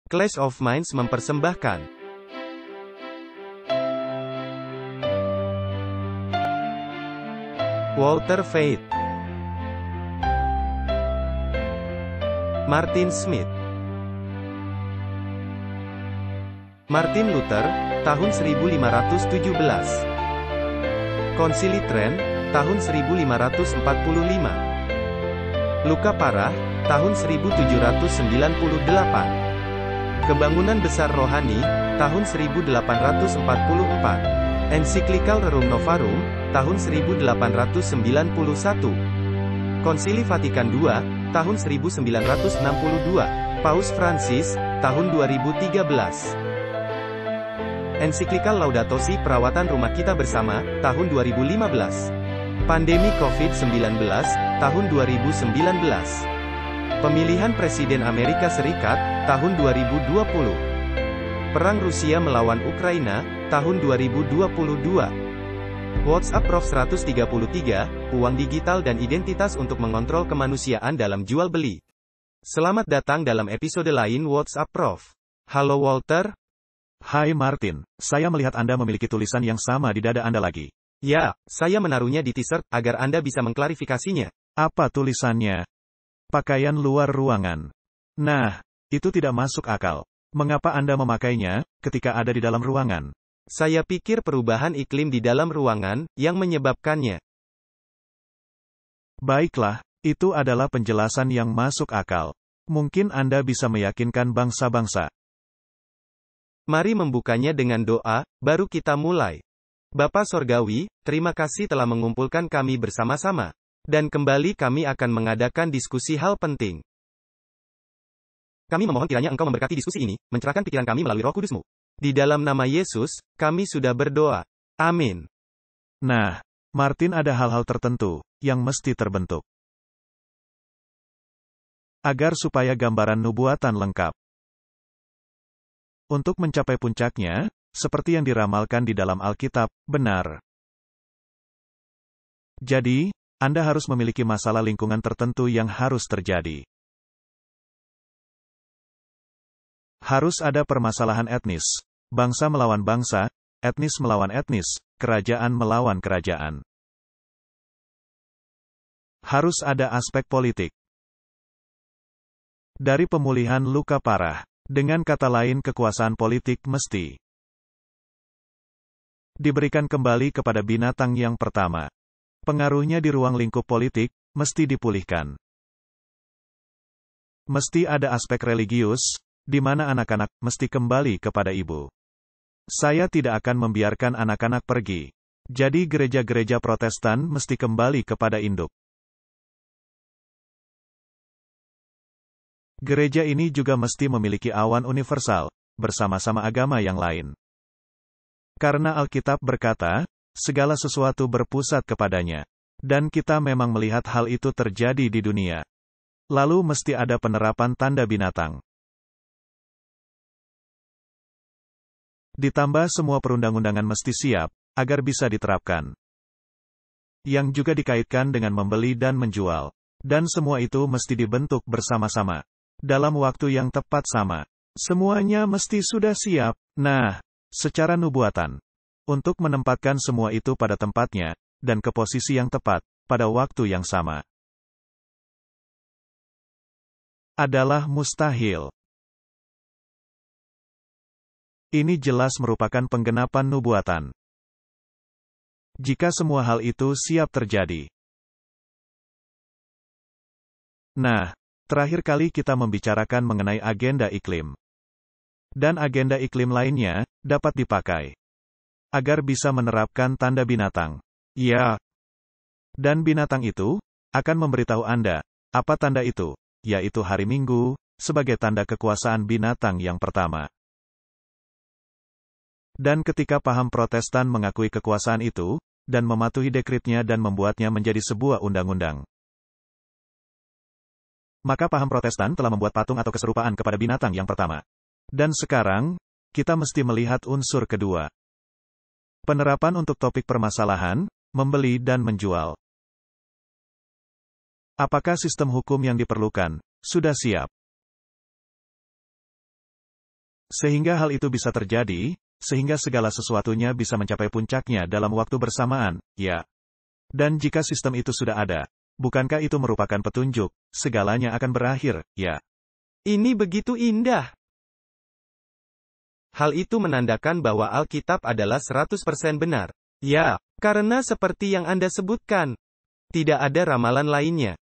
Clash of Minds mempersembahkan Walter Veith, Martin Smith, Martin Luther, tahun 1517. Konsili Trent, tahun 1545. Luka Parah, tahun 1798. Kebangunan Besar Rohani, tahun 1844. Ensiklikal Rerum Novarum, tahun 1891. Konsili Vatikan II, tahun 1962. Paus Francis, tahun 2013. Ensiklikal Laudato Si Perawatan Rumah Kita Bersama, tahun 2015. Pandemi COVID-19, tahun 2019. Pemilihan Presiden Amerika Serikat, tahun 2020. Perang Rusia melawan Ukraina, tahun 2022. WhatsApp Prof 133, uang digital dan identitas untuk mengontrol kemanusiaan dalam jual beli. Selamat datang dalam episode lain WhatsApp Prof. Halo Walter. Hai Martin, saya melihat Anda memiliki tulisan yang sama di dada Anda lagi. Ya, saya menaruhnya di t-shirt, agar Anda bisa mengklarifikasinya. Apa tulisannya? Pakaian luar ruangan. Nah, itu tidak masuk akal. Mengapa Anda memakainya, ketika ada di dalam ruangan? Saya pikir perubahan iklim di dalam ruangan, yang menyebabkannya. Baiklah, itu adalah penjelasan yang masuk akal. Mungkin Anda bisa meyakinkan bangsa-bangsa. Mari membukanya dengan doa, baru kita mulai. Bapa Sorgawi, terima kasih telah mengumpulkan kami bersama-sama. Dan kembali kami akan mengadakan diskusi hal penting. Kami memohon kiranya Engkau memberkati diskusi ini, mencerahkan pikiran kami melalui Roh Kudus-Mu. Di dalam nama Yesus, kami sudah berdoa. Amin. Nah, Martin, ada hal-hal tertentu yang mesti terbentuk agar supaya gambaran nubuatan lengkap. Untuk mencapai puncaknya, seperti yang diramalkan di dalam Alkitab, benar. Jadi, Anda harus memiliki masalah lingkungan tertentu yang harus terjadi. Harus ada permasalahan etnis. Bangsa melawan bangsa, etnis melawan etnis, kerajaan melawan kerajaan. Harus ada aspek politik. Dari pemulihan luka parah. Dengan kata lain, kekuasaan politik mesti diberikan kembali kepada binatang yang pertama. Pengaruhnya di ruang lingkup politik mesti dipulihkan. Mesti ada aspek religius, di mana anak-anak mesti kembali kepada ibu. Saya tidak akan membiarkan anak-anak pergi. Jadi gereja-gereja Protestan mesti kembali kepada induk. Gereja ini juga mesti memiliki awan universal, bersama-sama agama yang lain. Karena Alkitab berkata, segala sesuatu berpusat kepadanya. Dan kita memang melihat hal itu terjadi di dunia. Lalu mesti ada penerapan tanda binatang. Ditambah semua perundang-undangan mesti siap, agar bisa diterapkan. Yang juga dikaitkan dengan membeli dan menjual. Dan semua itu mesti dibentuk bersama-sama. Dalam waktu yang tepat sama. Semuanya mesti sudah siap. Nah, secara nubuatan. Untuk menempatkan semua itu pada tempatnya, dan ke posisi yang tepat, pada waktu yang sama. Adalah mustahil. Ini jelas merupakan penggenapan nubuatan. Jika semua hal itu siap terjadi. Nah, terakhir kali kita membicarakan mengenai agenda iklim. Dan agenda iklim lainnya, dapat dipakai. Agar bisa menerapkan tanda binatang. Ya. Dan binatang itu, akan memberitahu Anda, apa tanda itu, yaitu hari Minggu, sebagai tanda kekuasaan binatang yang pertama. Dan ketika paham Protestan mengakui kekuasaan itu, dan mematuhi dekritnya dan membuatnya menjadi sebuah undang-undang. Maka paham Protestan telah membuat patung atau keserupaan kepada binatang yang pertama. Dan sekarang, kita mesti melihat unsur kedua. Penerapan untuk topik permasalahan, membeli dan menjual. Apakah sistem hukum yang diperlukan sudah siap? Sehingga hal itu bisa terjadi, sehingga segala sesuatunya bisa mencapai puncaknya dalam waktu bersamaan, ya. Dan jika sistem itu sudah ada, bukankah itu merupakan petunjuk, segalanya akan berakhir, ya? Ini begitu indah. Hal itu menandakan bahwa Alkitab adalah 100% benar. Ya, karena seperti yang Anda sebutkan, tidak ada ramalan lainnya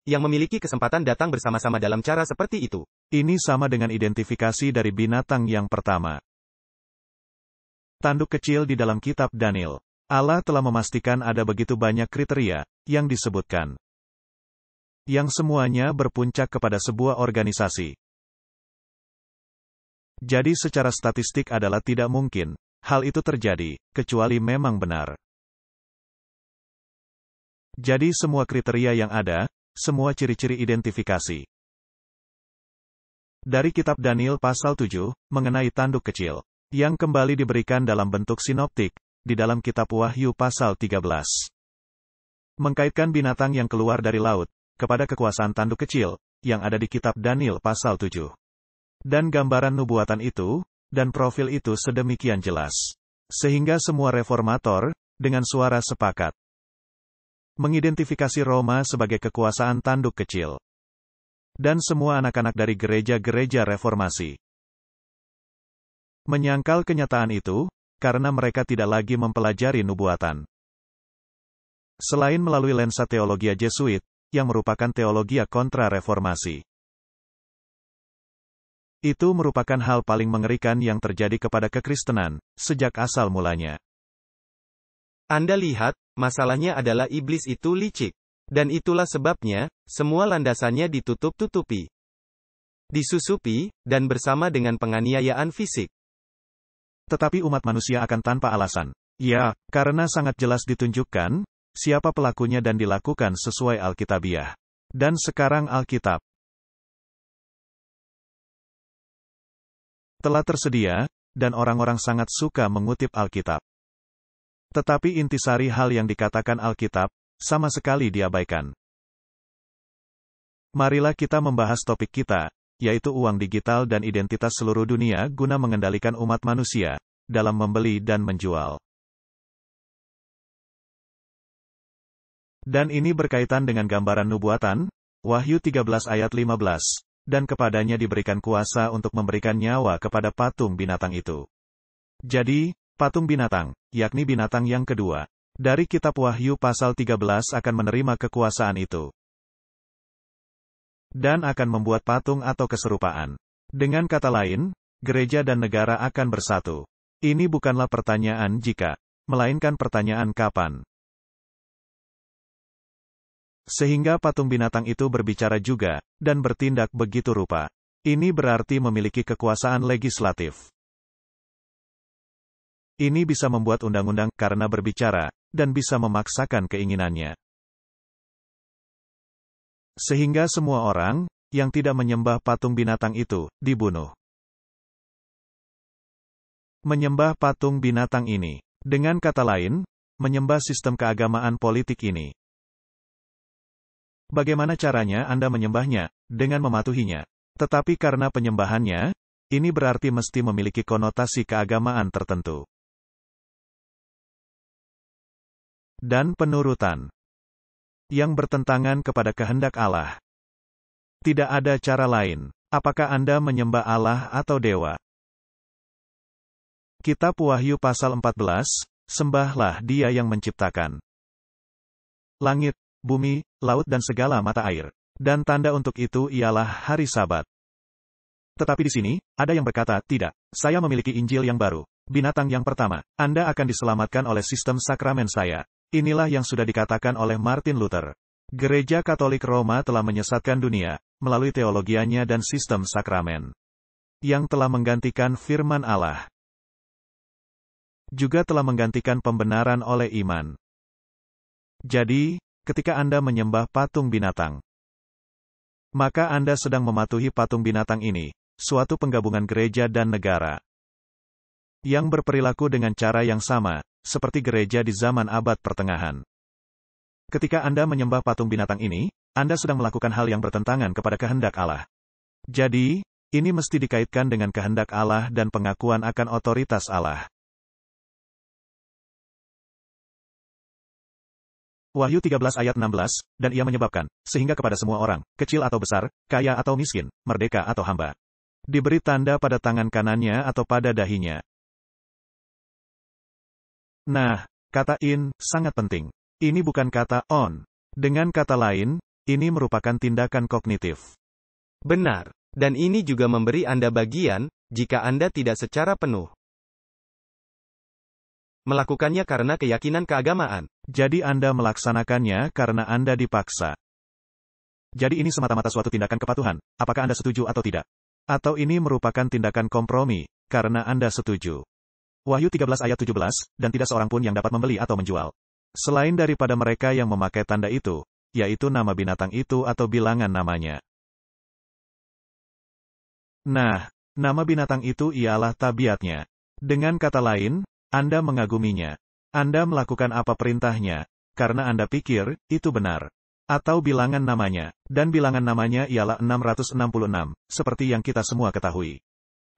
yang memiliki kesempatan datang bersama-sama dalam cara seperti itu. Ini sama dengan identifikasi dari binatang yang pertama. Tanduk kecil di dalam kitab Daniel. Allah telah memastikan ada begitu banyak kriteria yang disebutkan, yang semuanya berpuncak kepada sebuah organisasi. Jadi secara statistik adalah tidak mungkin hal itu terjadi, kecuali memang benar. Jadi semua kriteria yang ada, semua ciri-ciri identifikasi. Dari kitab Daniel pasal 7, mengenai tanduk kecil, yang kembali diberikan dalam bentuk sinoptik, di dalam kitab Wahyu pasal 13. Mengkaitkan binatang yang keluar dari laut, kepada kekuasaan tanduk kecil, yang ada di kitab Daniel pasal 7. Dan gambaran nubuatan itu, dan profil itu sedemikian jelas. Sehingga semua reformator, dengan suara sepakat, mengidentifikasi Roma sebagai kekuasaan tanduk kecil. Dan semua anak-anak dari gereja-gereja reformasi menyangkal kenyataan itu, karena mereka tidak lagi mempelajari nubuatan. Selain melalui lensa teologia Jesuit, yang merupakan teologia kontra-reformasi. Itu merupakan hal paling mengerikan yang terjadi kepada kekristenan, sejak asal mulanya. Anda lihat, masalahnya adalah iblis itu licik. Dan itulah sebabnya, semua landasannya ditutup-tutupi, disusupi, dan bersama dengan penganiayaan fisik. Tetapi umat manusia akan tanpa alasan. Ya, karena sangat jelas ditunjukkan, siapa pelakunya dan dilakukan sesuai Alkitabiah. Dan sekarang Alkitab telah tersedia, dan orang-orang sangat suka mengutip Alkitab. Tetapi intisari hal yang dikatakan Alkitab, sama sekali diabaikan. Marilah kita membahas topik kita, yaitu uang digital dan identitas seluruh dunia guna mengendalikan umat manusia, dalam membeli dan menjual. Dan ini berkaitan dengan gambaran nubuatan, Wahyu 13 ayat 15, dan kepadanya diberikan kuasa untuk memberikan nyawa kepada patung binatang itu. Jadi, patung binatang, yakni binatang yang kedua, dari kitab Wahyu pasal 13 akan menerima kekuasaan itu. Dan akan membuat patung atau keserupaan. Dengan kata lain, gereja dan negara akan bersatu. Ini bukanlah pertanyaan jika, melainkan pertanyaan kapan. Sehingga patung binatang itu berbicara juga, dan bertindak begitu rupa. Ini berarti memiliki kekuasaan legislatif. Ini bisa membuat undang-undang karena berbicara, dan bisa memaksakan keinginannya. Sehingga semua orang, yang tidak menyembah patung binatang itu, dibunuh. Menyembah patung binatang ini. Dengan kata lain, menyembah sistem keagamaan politik ini. Bagaimana caranya Anda menyembahnya? Dengan mematuhinya. Tetapi karena penyembahannya, ini berarti mesti memiliki konotasi keagamaan tertentu. Dan penurutan yang bertentangan kepada kehendak Allah. Tidak ada cara lain. Apakah Anda menyembah Allah atau dewa? Kitab Wahyu pasal 14, sembahlah Dia yang menciptakan langit, bumi, laut dan segala mata air. Dan tanda untuk itu ialah hari Sabat. Tetapi di sini, ada yang berkata, tidak, saya memiliki Injil yang baru. Binatang yang pertama, Anda akan diselamatkan oleh sistem sakramen saya. Inilah yang sudah dikatakan oleh Martin Luther. Gereja Katolik Roma telah menyesatkan dunia, melalui teologianya dan sistem sakramen, yang telah menggantikan firman Allah. Juga telah menggantikan pembenaran oleh iman. Jadi, ketika Anda menyembah patung binatang, maka Anda sedang mematuhi patung binatang ini, suatu penggabungan gereja dan negara, yang berperilaku dengan cara yang sama, seperti gereja di zaman abad pertengahan. Ketika Anda menyembah patung binatang ini, Anda sedang melakukan hal yang bertentangan kepada kehendak Allah. Jadi, ini mesti dikaitkan dengan kehendak Allah dan pengakuan akan otoritas Allah. Wahyu 13 ayat 16, dan ia menyebabkan, sehingga kepada semua orang, kecil atau besar, kaya atau miskin, merdeka atau hamba, diberi tanda pada tangan kanannya atau pada dahinya. Nah, kata in, sangat penting. Ini bukan kata on. Dengan kata lain, ini merupakan tindakan kognitif. Benar. Dan ini juga memberi Anda bagian, jika Anda tidak secara penuh melakukannya karena keyakinan keagamaan. Jadi Anda melaksanakannya karena Anda dipaksa. Jadi ini semata-mata suatu tindakan kepatuhan, apakah Anda setuju atau tidak? Atau ini merupakan tindakan kompromi, karena Anda setuju. Wahyu 13 ayat 17, dan tidak seorang pun yang dapat membeli atau menjual. Selain daripada mereka yang memakai tanda itu, yaitu nama binatang itu atau bilangan namanya. Nah, nama binatang itu ialah tabiatnya. Dengan kata lain, Anda mengaguminya. Anda melakukan apa perintahnya, karena Anda pikir, itu benar. Atau bilangan namanya, dan bilangan namanya ialah 666, seperti yang kita semua ketahui.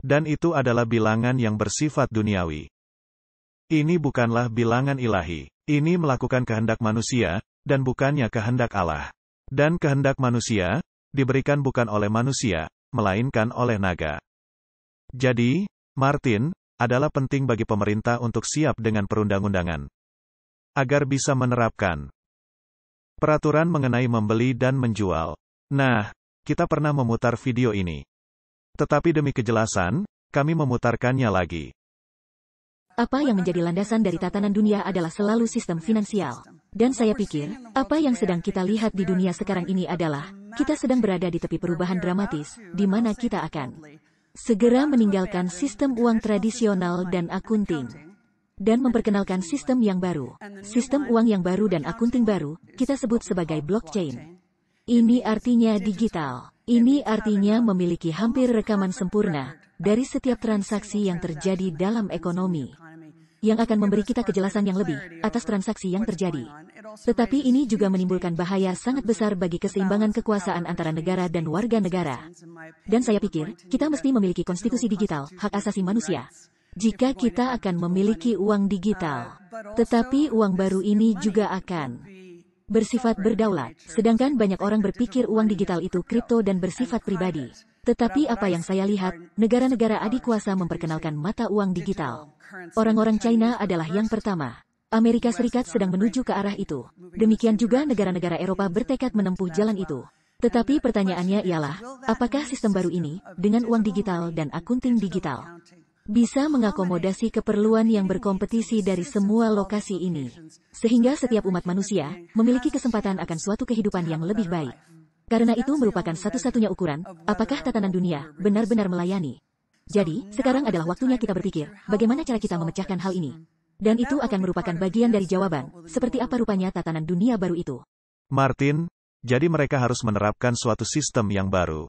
Dan itu adalah bilangan yang bersifat duniawi. Ini bukanlah bilangan ilahi. Ini melakukan kehendak manusia, dan bukannya kehendak Allah. Dan kehendak manusia, diberikan bukan oleh manusia, melainkan oleh naga. Jadi, Martin, adalah penting bagi pemerintah untuk siap dengan perundang-undangan. Agar bisa menerapkan peraturan mengenai membeli dan menjual. Nah, kita pernah memutar video ini. Tetapi demi kejelasan, kami memutarkannya lagi. Apa yang menjadi landasan dari tatanan dunia adalah selalu sistem finansial. Dan saya pikir, apa yang sedang kita lihat di dunia sekarang ini adalah, kita sedang berada di tepi perubahan dramatis, di mana kita akan segera meninggalkan sistem uang tradisional dan akunting, dan memperkenalkan sistem yang baru. Sistem uang yang baru dan akunting baru, kita sebut sebagai blockchain. Ini artinya digital. Ini artinya memiliki hampir rekaman sempurna dari setiap transaksi yang terjadi dalam ekonomi, yang akan memberi kita kejelasan yang lebih atas transaksi yang terjadi. Tetapi ini juga menimbulkan bahaya sangat besar bagi keseimbangan kekuasaan antara negara dan warga negara. Dan saya pikir, kita mesti memiliki konstitusi digital, hak asasi manusia. Jika kita akan memiliki uang digital, tetapi uang baru ini juga akan bersifat berdaulat, sedangkan banyak orang berpikir uang digital itu kripto dan bersifat pribadi. Tetapi apa yang saya lihat, negara-negara adikuasa memperkenalkan mata uang digital. Orang-orang China adalah yang pertama. Amerika Serikat sedang menuju ke arah itu. Demikian juga negara-negara Eropa bertekad menempuh jalan itu. Tetapi pertanyaannya ialah, apakah sistem baru ini, dengan uang digital dan akunting digital, bisa mengakomodasi keperluan yang berkompetisi dari semua lokasi ini, sehingga setiap umat manusia memiliki kesempatan akan suatu kehidupan yang lebih baik. Karena itu merupakan satu-satunya ukuran, apakah tatanan dunia benar-benar melayani. Jadi, sekarang adalah waktunya kita berpikir, bagaimana cara kita memecahkan hal ini. Dan itu akan merupakan bagian dari jawaban, seperti apa rupanya tatanan dunia baru itu. Martin, jadi mereka harus menerapkan suatu sistem yang baru.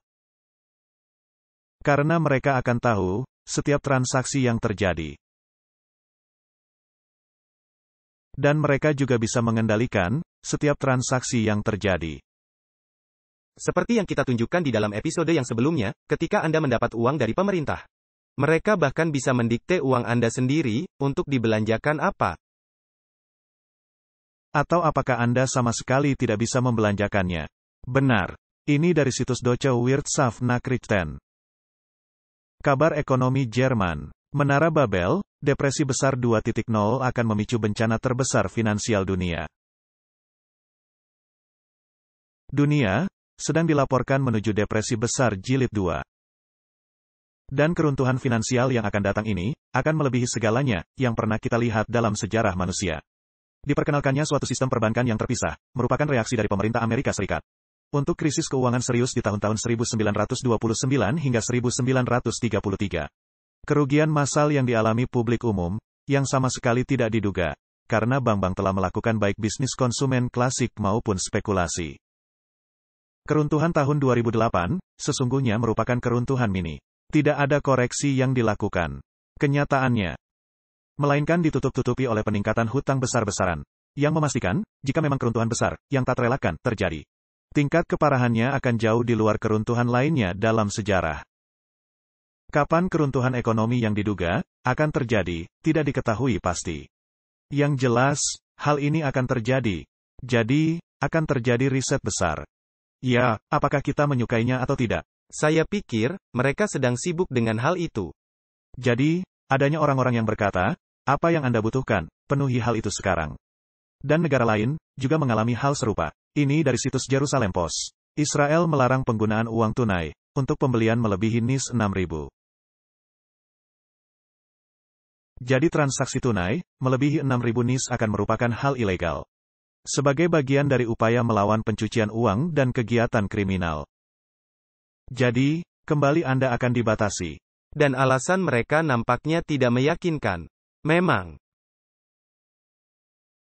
Karena mereka akan tahu, setiap transaksi yang terjadi. Dan mereka juga bisa mengendalikan, setiap transaksi yang terjadi. Seperti yang kita tunjukkan di dalam episode yang sebelumnya, ketika Anda mendapat uang dari pemerintah. Mereka bahkan bisa mendikte uang Anda sendiri, untuk dibelanjakan apa. Atau apakah Anda sama sekali tidak bisa membelanjakannya? Benar. Ini dari situs Deutsche Wirtschaftsnachrichten. Kabar ekonomi Jerman. Menara Babel, depresi besar 2.0 akan memicu bencana terbesar finansial dunia. Dunia sedang dilaporkan menuju depresi besar jilid 2. Dan keruntuhan finansial yang akan datang ini, akan melebihi segalanya, yang pernah kita lihat dalam sejarah manusia. Diperkenalkannya suatu sistem perbankan yang terpisah, merupakan reaksi dari pemerintah Amerika Serikat. Untuk krisis keuangan serius di tahun-tahun 1929 hingga 1933. Kerugian massal yang dialami publik umum, yang sama sekali tidak diduga, karena bank-bank telah melakukan baik bisnis konsumen klasik maupun spekulasi. Keruntuhan tahun 2008, sesungguhnya merupakan keruntuhan mini. Tidak ada koreksi yang dilakukan. Kenyataannya, melainkan ditutup-tutupi oleh peningkatan hutang besar-besaran, yang memastikan, jika memang keruntuhan besar, yang tak terelakkan, terjadi. Tingkat keparahannya akan jauh di luar keruntuhan lainnya dalam sejarah. Kapan keruntuhan ekonomi yang diduga akan terjadi, tidak diketahui pasti. Yang jelas, hal ini akan terjadi. Jadi, akan terjadi riset besar. Ya, apakah kita menyukainya atau tidak? Saya pikir, mereka sedang sibuk dengan hal itu. Jadi, adanya orang-orang yang berkata, apa yang Anda butuhkan, penuhi hal itu sekarang. Dan negara lain, juga mengalami hal serupa. Ini dari situs Jerusalem Post. Israel melarang penggunaan uang tunai, untuk pembelian melebihi NIS 6.000. Jadi transaksi tunai, melebihi 6.000 NIS akan merupakan hal ilegal. Sebagai bagian dari upaya melawan pencucian uang dan kegiatan kriminal. Jadi, kembali Anda akan dibatasi. Dan alasan mereka nampaknya tidak meyakinkan. Memang.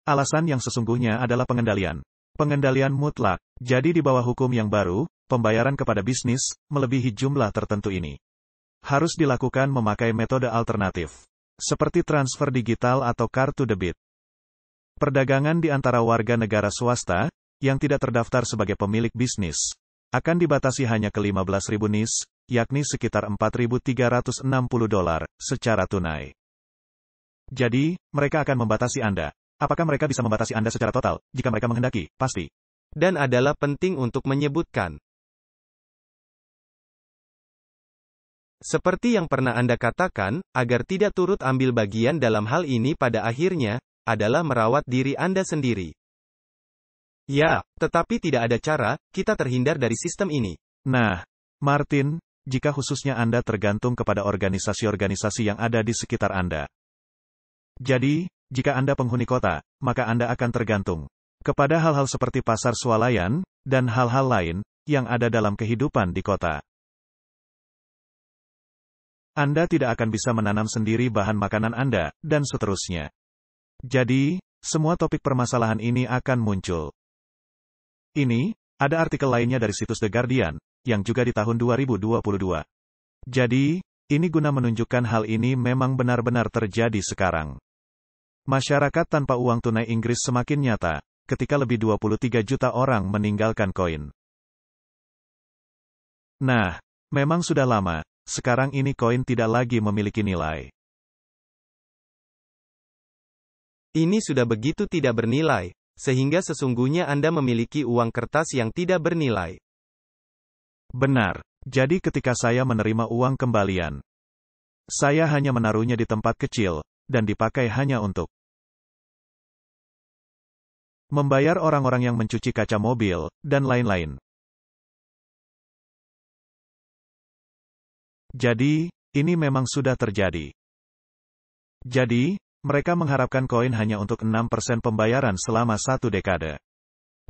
Alasan yang sesungguhnya adalah pengendalian. Pengendalian mutlak. Jadi di bawah hukum yang baru, pembayaran kepada bisnis, melebihi jumlah tertentu ini. Harus dilakukan memakai metode alternatif. Seperti transfer digital atau kartu debit. Perdagangan di antara warga negara swasta, yang tidak terdaftar sebagai pemilik bisnis, akan dibatasi hanya ke 15.000 NIS, yakni sekitar $4.360 secara tunai. Jadi, mereka akan membatasi Anda. Apakah mereka bisa membatasi Anda secara total, jika mereka menghendaki? Pasti. Dan adalah penting untuk menyebutkan. Seperti yang pernah Anda katakan, agar tidak turut ambil bagian dalam hal ini pada akhirnya, adalah merawat diri Anda sendiri. Ya, tetapi tidak ada cara, kita terhindar dari sistem ini. Nah, Martin, jika khususnya Anda tergantung kepada organisasi-organisasi yang ada di sekitar Anda. Jadi, jika Anda penghuni kota, maka Anda akan tergantung kepada hal-hal seperti pasar swalayan, dan hal-hal lain, yang ada dalam kehidupan di kota. Anda tidak akan bisa menanam sendiri bahan makanan Anda, dan seterusnya. Jadi, semua topik permasalahan ini akan muncul. Ini, ada artikel lainnya dari situs The Guardian, yang juga di tahun 2022. Jadi, ini guna menunjukkan hal ini memang benar-benar terjadi sekarang. Masyarakat tanpa uang tunai Inggris semakin nyata, ketika lebih 23 juta orang meninggalkan koin. Nah, memang sudah lama, sekarang ini koin tidak lagi memiliki nilai. Ini sudah begitu tidak bernilai, sehingga sesungguhnya Anda memiliki uang kertas yang tidak bernilai. Benar. Jadi ketika saya menerima uang kembalian, saya hanya menaruhnya di tempat kecil, dan dipakai hanya untuk membayar orang-orang yang mencuci kaca mobil, dan lain-lain. Jadi, ini memang sudah terjadi. Jadi, mereka mengharapkan koin hanya untuk 6% pembayaran selama 1 dekade.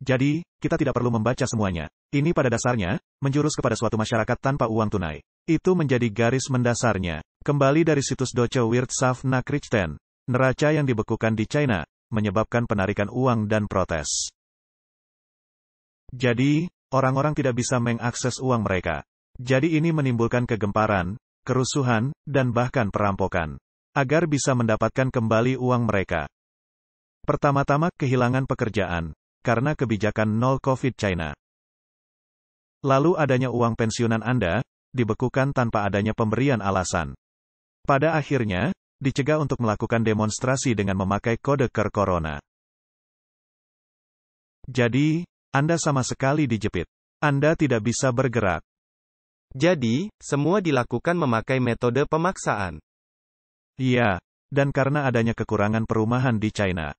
Jadi, kita tidak perlu membaca semuanya. Ini pada dasarnya, menjurus kepada suatu masyarakat tanpa uang tunai. Itu menjadi garis mendasarnya. Kembali dari situs Deutsche Wirtschaft Nachrichten, neraca yang dibekukan di China, menyebabkan penarikan uang dan protes. Jadi, orang-orang tidak bisa mengakses uang mereka. Jadi ini menimbulkan kegemparan, kerusuhan, dan bahkan perampokan. Agar bisa mendapatkan kembali uang mereka. Pertama-tama kehilangan pekerjaan, karena kebijakan nol COVID China. Lalu adanya uang pensiunan Anda, dibekukan tanpa adanya pemberian alasan. Pada akhirnya, dicegah untuk melakukan demonstrasi dengan memakai kode QR Corona. Jadi, Anda sama sekali dijepit. Anda tidak bisa bergerak. Jadi, semua dilakukan memakai metode pemaksaan. Iya, dan karena adanya kekurangan perumahan di China.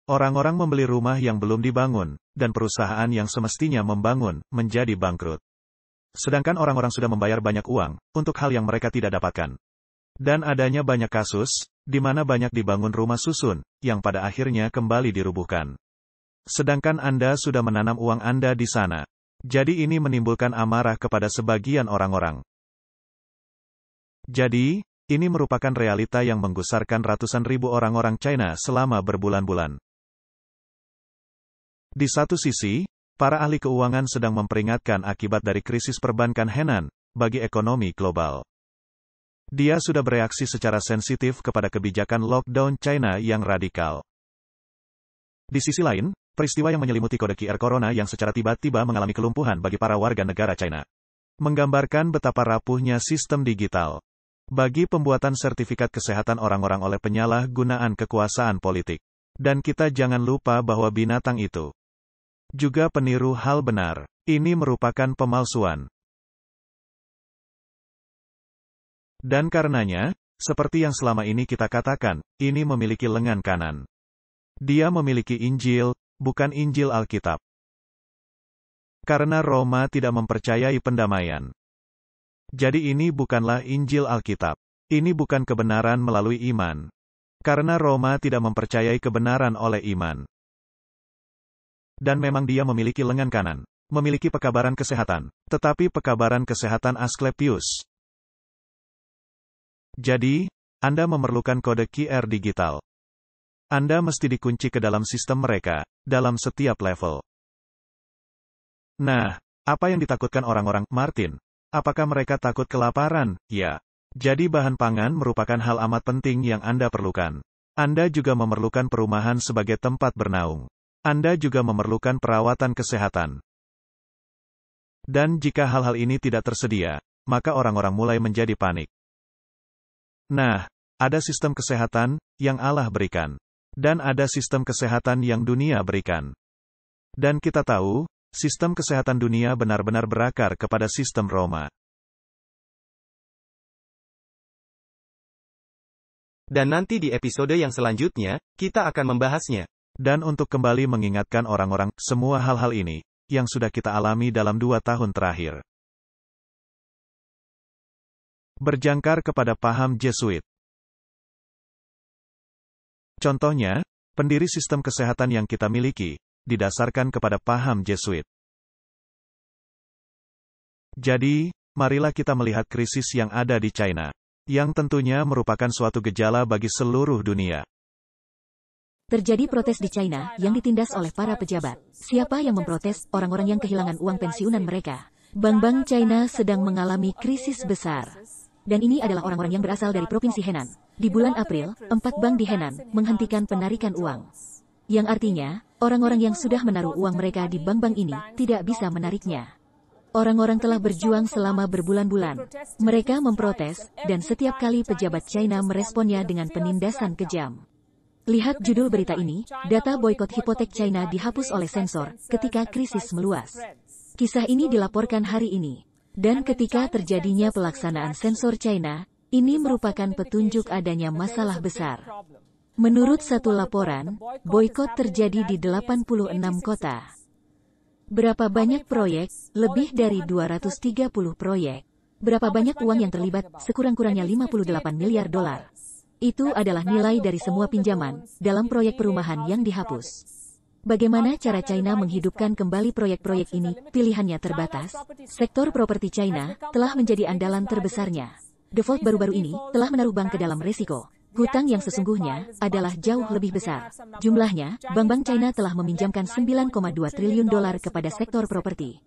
Orang-orang membeli rumah yang belum dibangun, dan perusahaan yang semestinya membangun, menjadi bangkrut. Sedangkan orang-orang sudah membayar banyak uang, untuk hal yang mereka tidak dapatkan. Dan adanya banyak kasus, di mana banyak dibangun rumah susun, yang pada akhirnya kembali dirubuhkan. Sedangkan Anda sudah menanam uang Anda di sana. Jadi ini menimbulkan amarah kepada sebagian orang-orang. Jadi, ini merupakan realita yang menggusarkan ratusan ribu orang-orang China selama berbulan-bulan. Di satu sisi, para ahli keuangan sedang memperingatkan akibat dari krisis perbankan Henan, bagi ekonomi global. Dia sudah bereaksi secara sensitif kepada kebijakan lockdown China yang radikal. Di sisi lain, peristiwa yang menyelimuti kode QR Corona yang secara tiba-tiba mengalami kelumpuhan bagi para warga negara China. Menggambarkan betapa rapuhnya sistem digital bagi pembuatan sertifikat kesehatan orang-orang oleh penyalahgunaan kekuasaan politik. Dan kita jangan lupa bahwa binatang itu juga peniru hal benar. Ini merupakan pemalsuan. Dan karenanya, seperti yang selama ini kita katakan, ini memiliki lengan kanan. Dia memiliki Injil, bukan Injil Alkitab. Karena Roma tidak mempercayai pendamaian. Jadi ini bukanlah Injil Alkitab. Ini bukan kebenaran melalui iman. Karena Roma tidak mempercayai kebenaran oleh iman. Dan memang dia memiliki lengan kanan. Memiliki pekabaran kesehatan. Tetapi pekabaran kesehatan Asklepius. Jadi, Anda memerlukan kode QR digital. Anda mesti dikunci ke dalam sistem mereka, dalam setiap level. Nah, apa yang ditakutkan orang-orang, Martin? Apakah mereka takut kelaparan? Ya. Jadi bahan pangan merupakan hal amat penting yang Anda perlukan. Anda juga memerlukan perumahan sebagai tempat bernaung. Anda juga memerlukan perawatan kesehatan. Dan jika hal-hal ini tidak tersedia, maka orang-orang mulai menjadi panik. Nah, ada sistem kesehatan yang Allah berikan. Dan ada sistem kesehatan yang dunia berikan. Dan kita tahu, sistem kesehatan dunia benar-benar berakar kepada sistem Roma. Dan nanti di episode yang selanjutnya, kita akan membahasnya. Dan untuk kembali mengingatkan orang-orang, semua hal-hal ini, yang sudah kita alami dalam 2 tahun terakhir. Berjangkar kepada paham Jesuit. Contohnya, pendiri sistem kesehatan yang kita miliki, didasarkan kepada paham Jesuit. Jadi, marilah kita melihat krisis yang ada di China. Yang tentunya merupakan suatu gejala bagi seluruh dunia. Terjadi protes di China yang ditindas oleh para pejabat. Siapa yang memprotes? Orang-orang yang kehilangan uang pensiunan mereka. Bank-bank China sedang mengalami krisis besar. Dan ini adalah orang-orang yang berasal dari Provinsi Henan. Di bulan April, 4 bank di Henan menghentikan penarikan uang. Yang artinya, orang-orang yang sudah menaruh uang mereka di bank-bank ini tidak bisa menariknya. Orang-orang telah berjuang selama berbulan-bulan. Mereka memprotes, dan setiap kali pejabat China meresponnya dengan penindasan kejam. Lihat judul berita ini, data boykot hipotek China dihapus oleh sensor ketika krisis meluas. Kisah ini dilaporkan hari ini. Dan ketika terjadinya pelaksanaan sensor China, ini merupakan petunjuk adanya masalah besar. Menurut satu laporan, boykot terjadi di 86 kota. Berapa banyak proyek? Lebih dari 230 proyek. Berapa banyak uang yang terlibat? Sekurang-kurangnya 58 miliar dolar. Itu adalah nilai dari semua pinjaman dalam proyek perumahan yang dihapus. Bagaimana cara China menghidupkan kembali proyek-proyek ini? Pilihannya terbatas. Sektor properti China telah menjadi andalan terbesarnya. Default baru-baru ini telah menaruh bank ke dalam risiko. Hutang yang sesungguhnya adalah jauh lebih besar. Jumlahnya, bank-bank China telah meminjamkan 9,2 triliun dolar kepada sektor properti.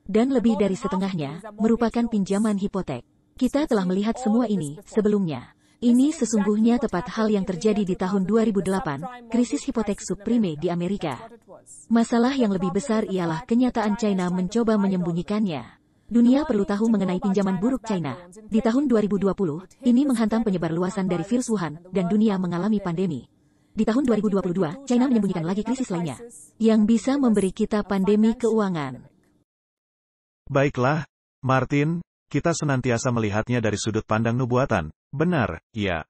Dan lebih dari setengahnya merupakan pinjaman hipotek. Kita telah melihat semua ini sebelumnya. Ini sesungguhnya tepat hal yang terjadi di tahun 2008, krisis hipotek subprime di Amerika. Masalah yang lebih besar ialah kenyataan China mencoba menyembunyikannya. Dunia perlu tahu mengenai pinjaman buruk China. Di tahun 2020, ini menghantam penyebar luasan dari virus Wuhan, dan dunia mengalami pandemi. Di tahun 2022, China menyembunyikan lagi krisis lainnya, yang bisa memberi kita pandemi keuangan. Baiklah, Martin, kita senantiasa melihatnya dari sudut pandang nubuatan. Benar, ya.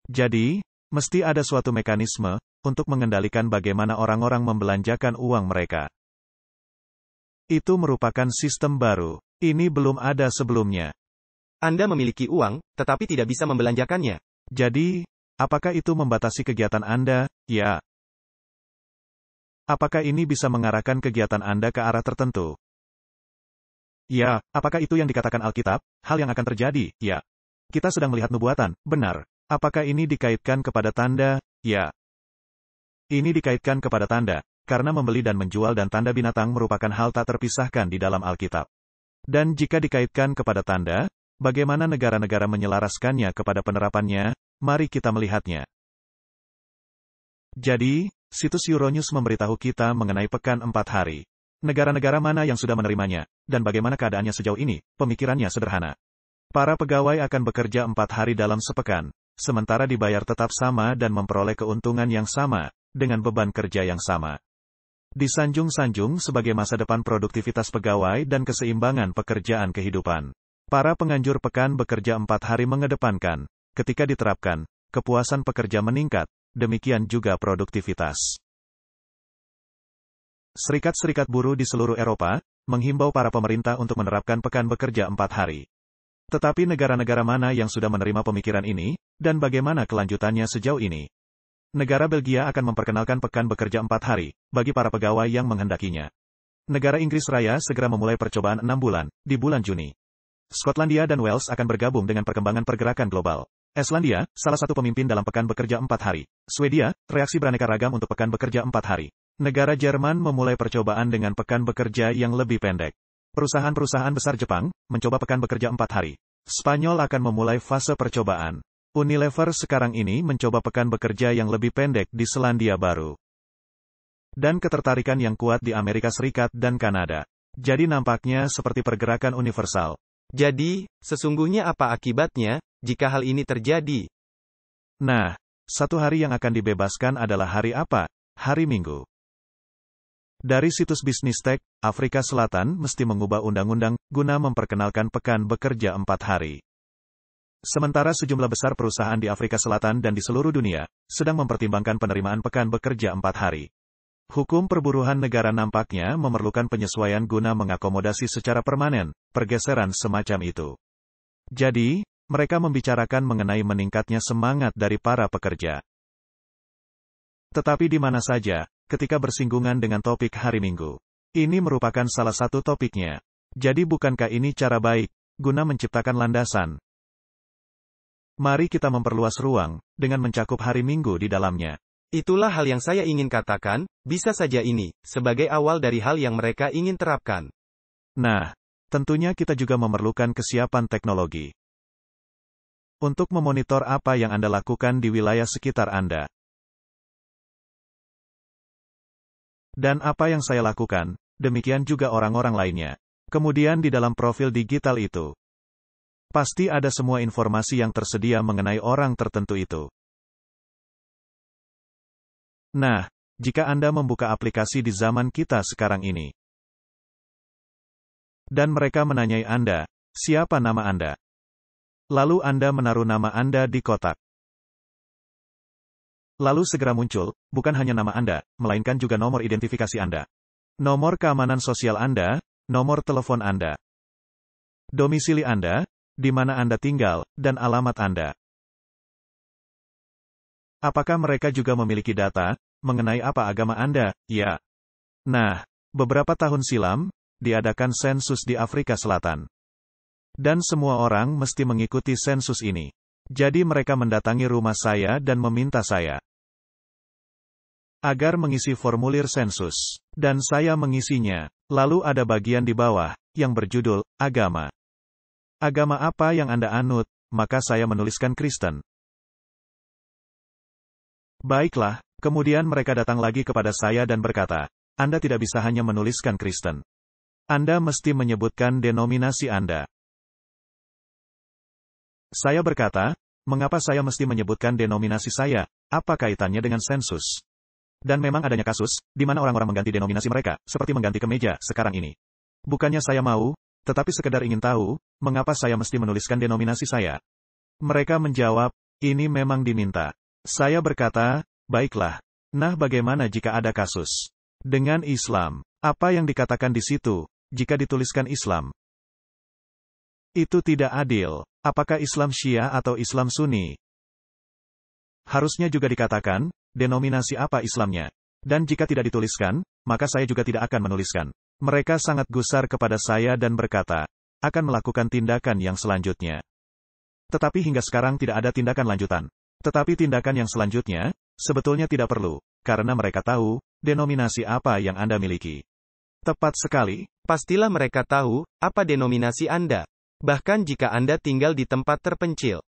Jadi, mesti ada suatu mekanisme untuk mengendalikan bagaimana orang-orang membelanjakan uang mereka. Itu merupakan sistem baru. Ini belum ada sebelumnya. Anda memiliki uang, tetapi tidak bisa membelanjakannya. Jadi, apakah itu membatasi kegiatan Anda? Ya. Apakah ini bisa mengarahkan kegiatan Anda ke arah tertentu? Ya. Apakah itu yang dikatakan Alkitab? Hal yang akan terjadi? Ya. Kita sedang melihat nubuatan. Benar. Apakah ini dikaitkan kepada tanda? Ya. Ini dikaitkan kepada tanda. Karena membeli dan menjual dan tanda binatang merupakan hal tak terpisahkan di dalam Alkitab. Dan jika dikaitkan kepada tanda, bagaimana negara-negara menyelaraskannya kepada penerapannya? Mari kita melihatnya. Jadi, situs Euronews memberitahu kita mengenai pekan 4 hari. Negara-negara mana yang sudah menerimanya, dan bagaimana keadaannya sejauh ini? Pemikirannya sederhana. Para pegawai akan bekerja 4 hari dalam sepekan, sementara dibayar tetap sama dan memperoleh keuntungan yang sama, dengan beban kerja yang sama. Disanjung-sanjung sebagai masa depan produktivitas pegawai dan keseimbangan pekerjaan kehidupan. Para penganjur pekan bekerja 4 hari mengedepankan, ketika diterapkan, kepuasan pekerja meningkat, demikian juga produktivitas. Serikat-serikat buruh di seluruh Eropa, menghimbau para pemerintah untuk menerapkan pekan bekerja 4 hari. Tetapi negara-negara mana yang sudah menerima pemikiran ini, dan bagaimana kelanjutannya sejauh ini? Negara Belgia akan memperkenalkan pekan bekerja 4 hari, bagi para pegawai yang menghendakinya. Negara Inggris Raya segera memulai percobaan 6 bulan, di bulan Juni. Skotlandia dan Wales akan bergabung dengan perkembangan pergerakan global. Islandia, salah satu pemimpin dalam pekan bekerja 4 hari. Swedia, reaksi beraneka ragam untuk pekan bekerja 4 hari. Negara Jerman memulai percobaan dengan pekan bekerja yang lebih pendek. Perusahaan-perusahaan besar Jepang, mencoba pekan bekerja 4 hari. Spanyol akan memulai fase percobaan. Unilever sekarang ini mencoba pekan bekerja yang lebih pendek di Selandia Baru. Dan ketertarikan yang kuat di Amerika Serikat dan Kanada. Jadi nampaknya seperti pergerakan universal. Jadi, sesungguhnya apa akibatnya, jika hal ini terjadi? Nah, satu hari yang akan dibebaskan adalah hari apa? Hari Minggu. Dari situs Bisnis Tech, Afrika Selatan mesti mengubah undang-undang guna memperkenalkan pekan bekerja 4 hari. Sementara sejumlah besar perusahaan di Afrika Selatan dan di seluruh dunia sedang mempertimbangkan penerimaan pekan bekerja 4 hari. Hukum perburuhan negara nampaknya memerlukan penyesuaian guna mengakomodasi secara permanen pergeseran semacam itu. Jadi, mereka membicarakan mengenai meningkatnya semangat dari para pekerja. Tetapi di mana saja, ketika bersinggungan dengan topik hari Minggu. Ini merupakan salah satu topiknya. Jadi bukankah ini cara baik, guna menciptakan landasan? Mari kita memperluas ruang, dengan mencakup hari Minggu di dalamnya. Itulah hal yang saya ingin katakan, bisa saja ini, sebagai awal dari hal yang mereka ingin terapkan. Nah, tentunya kita juga memerlukan kesiapan teknologi. Untuk memonitor apa yang Anda lakukan di wilayah sekitar Anda. Dan apa yang saya lakukan, demikian juga orang-orang lainnya. Kemudian di dalam profil digital itu, pasti ada semua informasi yang tersedia mengenai orang tertentu itu. Nah, jika Anda membuka aplikasi di zaman kita sekarang ini, dan mereka menanyai Anda, siapa nama Anda? Lalu Anda menaruh nama Anda di kotak. Lalu segera muncul, bukan hanya nama Anda, melainkan juga nomor identifikasi Anda. Nomor keamanan sosial Anda, nomor telepon Anda. Domisili Anda, di mana Anda tinggal, dan alamat Anda. Apakah mereka juga memiliki data, mengenai apa agama Anda? Ya. Nah, beberapa tahun silam, diadakan sensus di Afrika Selatan. Dan semua orang mesti mengikuti sensus ini. Jadi mereka mendatangi rumah saya dan meminta saya agar mengisi formulir sensus. Dan saya mengisinya. Lalu ada bagian di bawah, yang berjudul, agama. Agama apa yang Anda anut? Maka saya menuliskan Kristen. Baiklah, kemudian mereka datang lagi kepada saya dan berkata, Anda tidak bisa hanya menuliskan Kristen. Anda mesti menyebutkan denominasi Anda. Saya berkata, mengapa saya mesti menyebutkan denominasi saya? Apa kaitannya dengan sensus? Dan memang adanya kasus, di mana orang-orang mengganti denominasi mereka, seperti mengganti kemeja, sekarang ini. Bukannya saya mau, tetapi sekedar ingin tahu, mengapa saya mesti menuliskan denominasi saya? Mereka menjawab, ini memang diminta. Saya berkata, baiklah. Nah bagaimana jika ada kasus dengan Islam? Apa yang dikatakan di situ, jika dituliskan Islam? Itu tidak adil. Apakah Islam Syiah atau Islam Sunni? Harusnya juga dikatakan, denominasi apa Islamnya. Dan jika tidak dituliskan, maka saya juga tidak akan menuliskan. Mereka sangat gusar kepada saya dan berkata, akan melakukan tindakan yang selanjutnya. Tetapi hingga sekarang tidak ada tindakan lanjutan. Tetapi tindakan yang selanjutnya, sebetulnya tidak perlu, karena mereka tahu, denominasi apa yang Anda miliki. Tepat sekali. Pastilah mereka tahu, apa denominasi Anda. Bahkan jika Anda tinggal di tempat terpencil.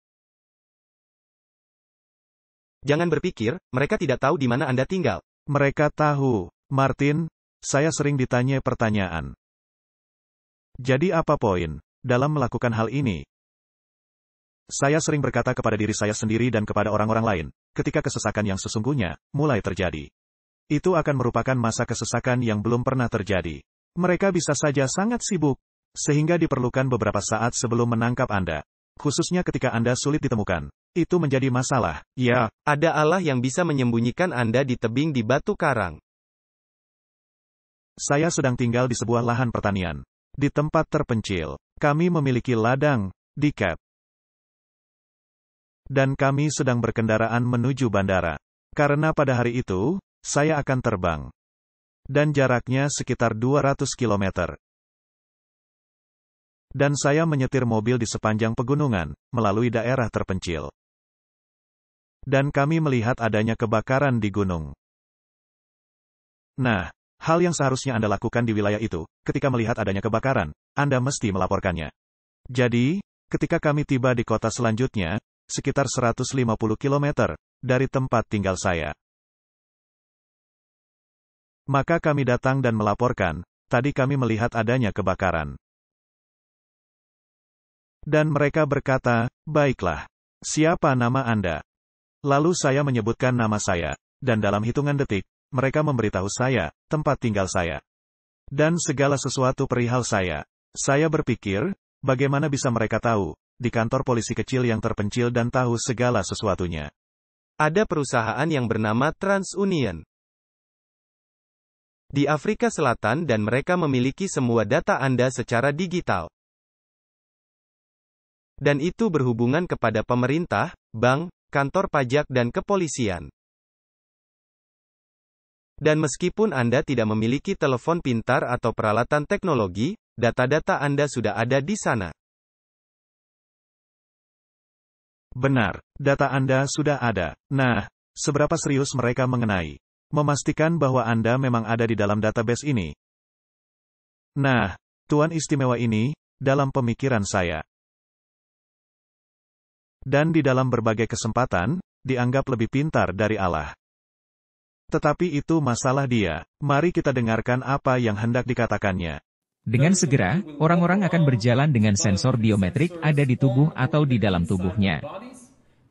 Jangan berpikir, mereka tidak tahu di mana Anda tinggal. Mereka tahu. Martin, saya sering ditanya pertanyaan. Jadi apa poin dalam melakukan hal ini? Saya sering berkata kepada diri saya sendiri dan kepada orang-orang lain, ketika kesesakan yang sesungguhnya mulai terjadi. Itu akan merupakan masa kesesakan yang belum pernah terjadi. Mereka bisa saja sangat sibuk, sehingga diperlukan beberapa saat sebelum menangkap Anda. Khususnya ketika Anda sulit ditemukan. Itu menjadi masalah. Ya, ada Allah yang bisa menyembunyikan Anda di tebing di batu karang. Saya sedang tinggal di sebuah lahan pertanian. Di tempat terpencil. Kami memiliki ladang di Cape. Dan kami sedang berkendaraan menuju bandara. Karena pada hari itu, saya akan terbang. Dan jaraknya sekitar 200 km. Dan saya menyetir mobil di sepanjang pegunungan, melalui daerah terpencil. Dan kami melihat adanya kebakaran di gunung. Nah, hal yang seharusnya Anda lakukan di wilayah itu, ketika melihat adanya kebakaran, Anda mesti melaporkannya. Jadi, ketika kami tiba di kota selanjutnya, sekitar 150 km dari tempat tinggal saya. Maka kami datang dan melaporkan, tadi kami melihat adanya kebakaran. Dan mereka berkata, baiklah, siapa nama Anda? Lalu saya menyebutkan nama saya, dan dalam hitungan detik, mereka memberitahu saya, tempat tinggal saya. Dan segala sesuatu perihal saya. Saya berpikir, bagaimana bisa mereka tahu, di kantor polisi kecil yang terpencil dan tahu segala sesuatunya. Ada perusahaan yang bernama TransUnion di Afrika Selatan dan mereka memiliki semua data Anda secara digital. Dan itu berhubungan kepada pemerintah, bank, kantor pajak dan kepolisian. Dan meskipun Anda tidak memiliki telepon pintar atau peralatan teknologi, data-data Anda sudah ada di sana. Benar, data Anda sudah ada. Nah, seberapa serius mereka mengenai memastikan bahwa Anda memang ada di dalam database ini? Nah, Tuan istimewa ini, dalam pemikiran saya. Dan di dalam berbagai kesempatan, dianggap lebih pintar dari Allah. Tetapi itu masalah dia. Mari kita dengarkan apa yang hendak dikatakannya. Dengan segera, orang-orang akan berjalan dengan sensor biometrik ada di tubuh atau di dalam tubuhnya.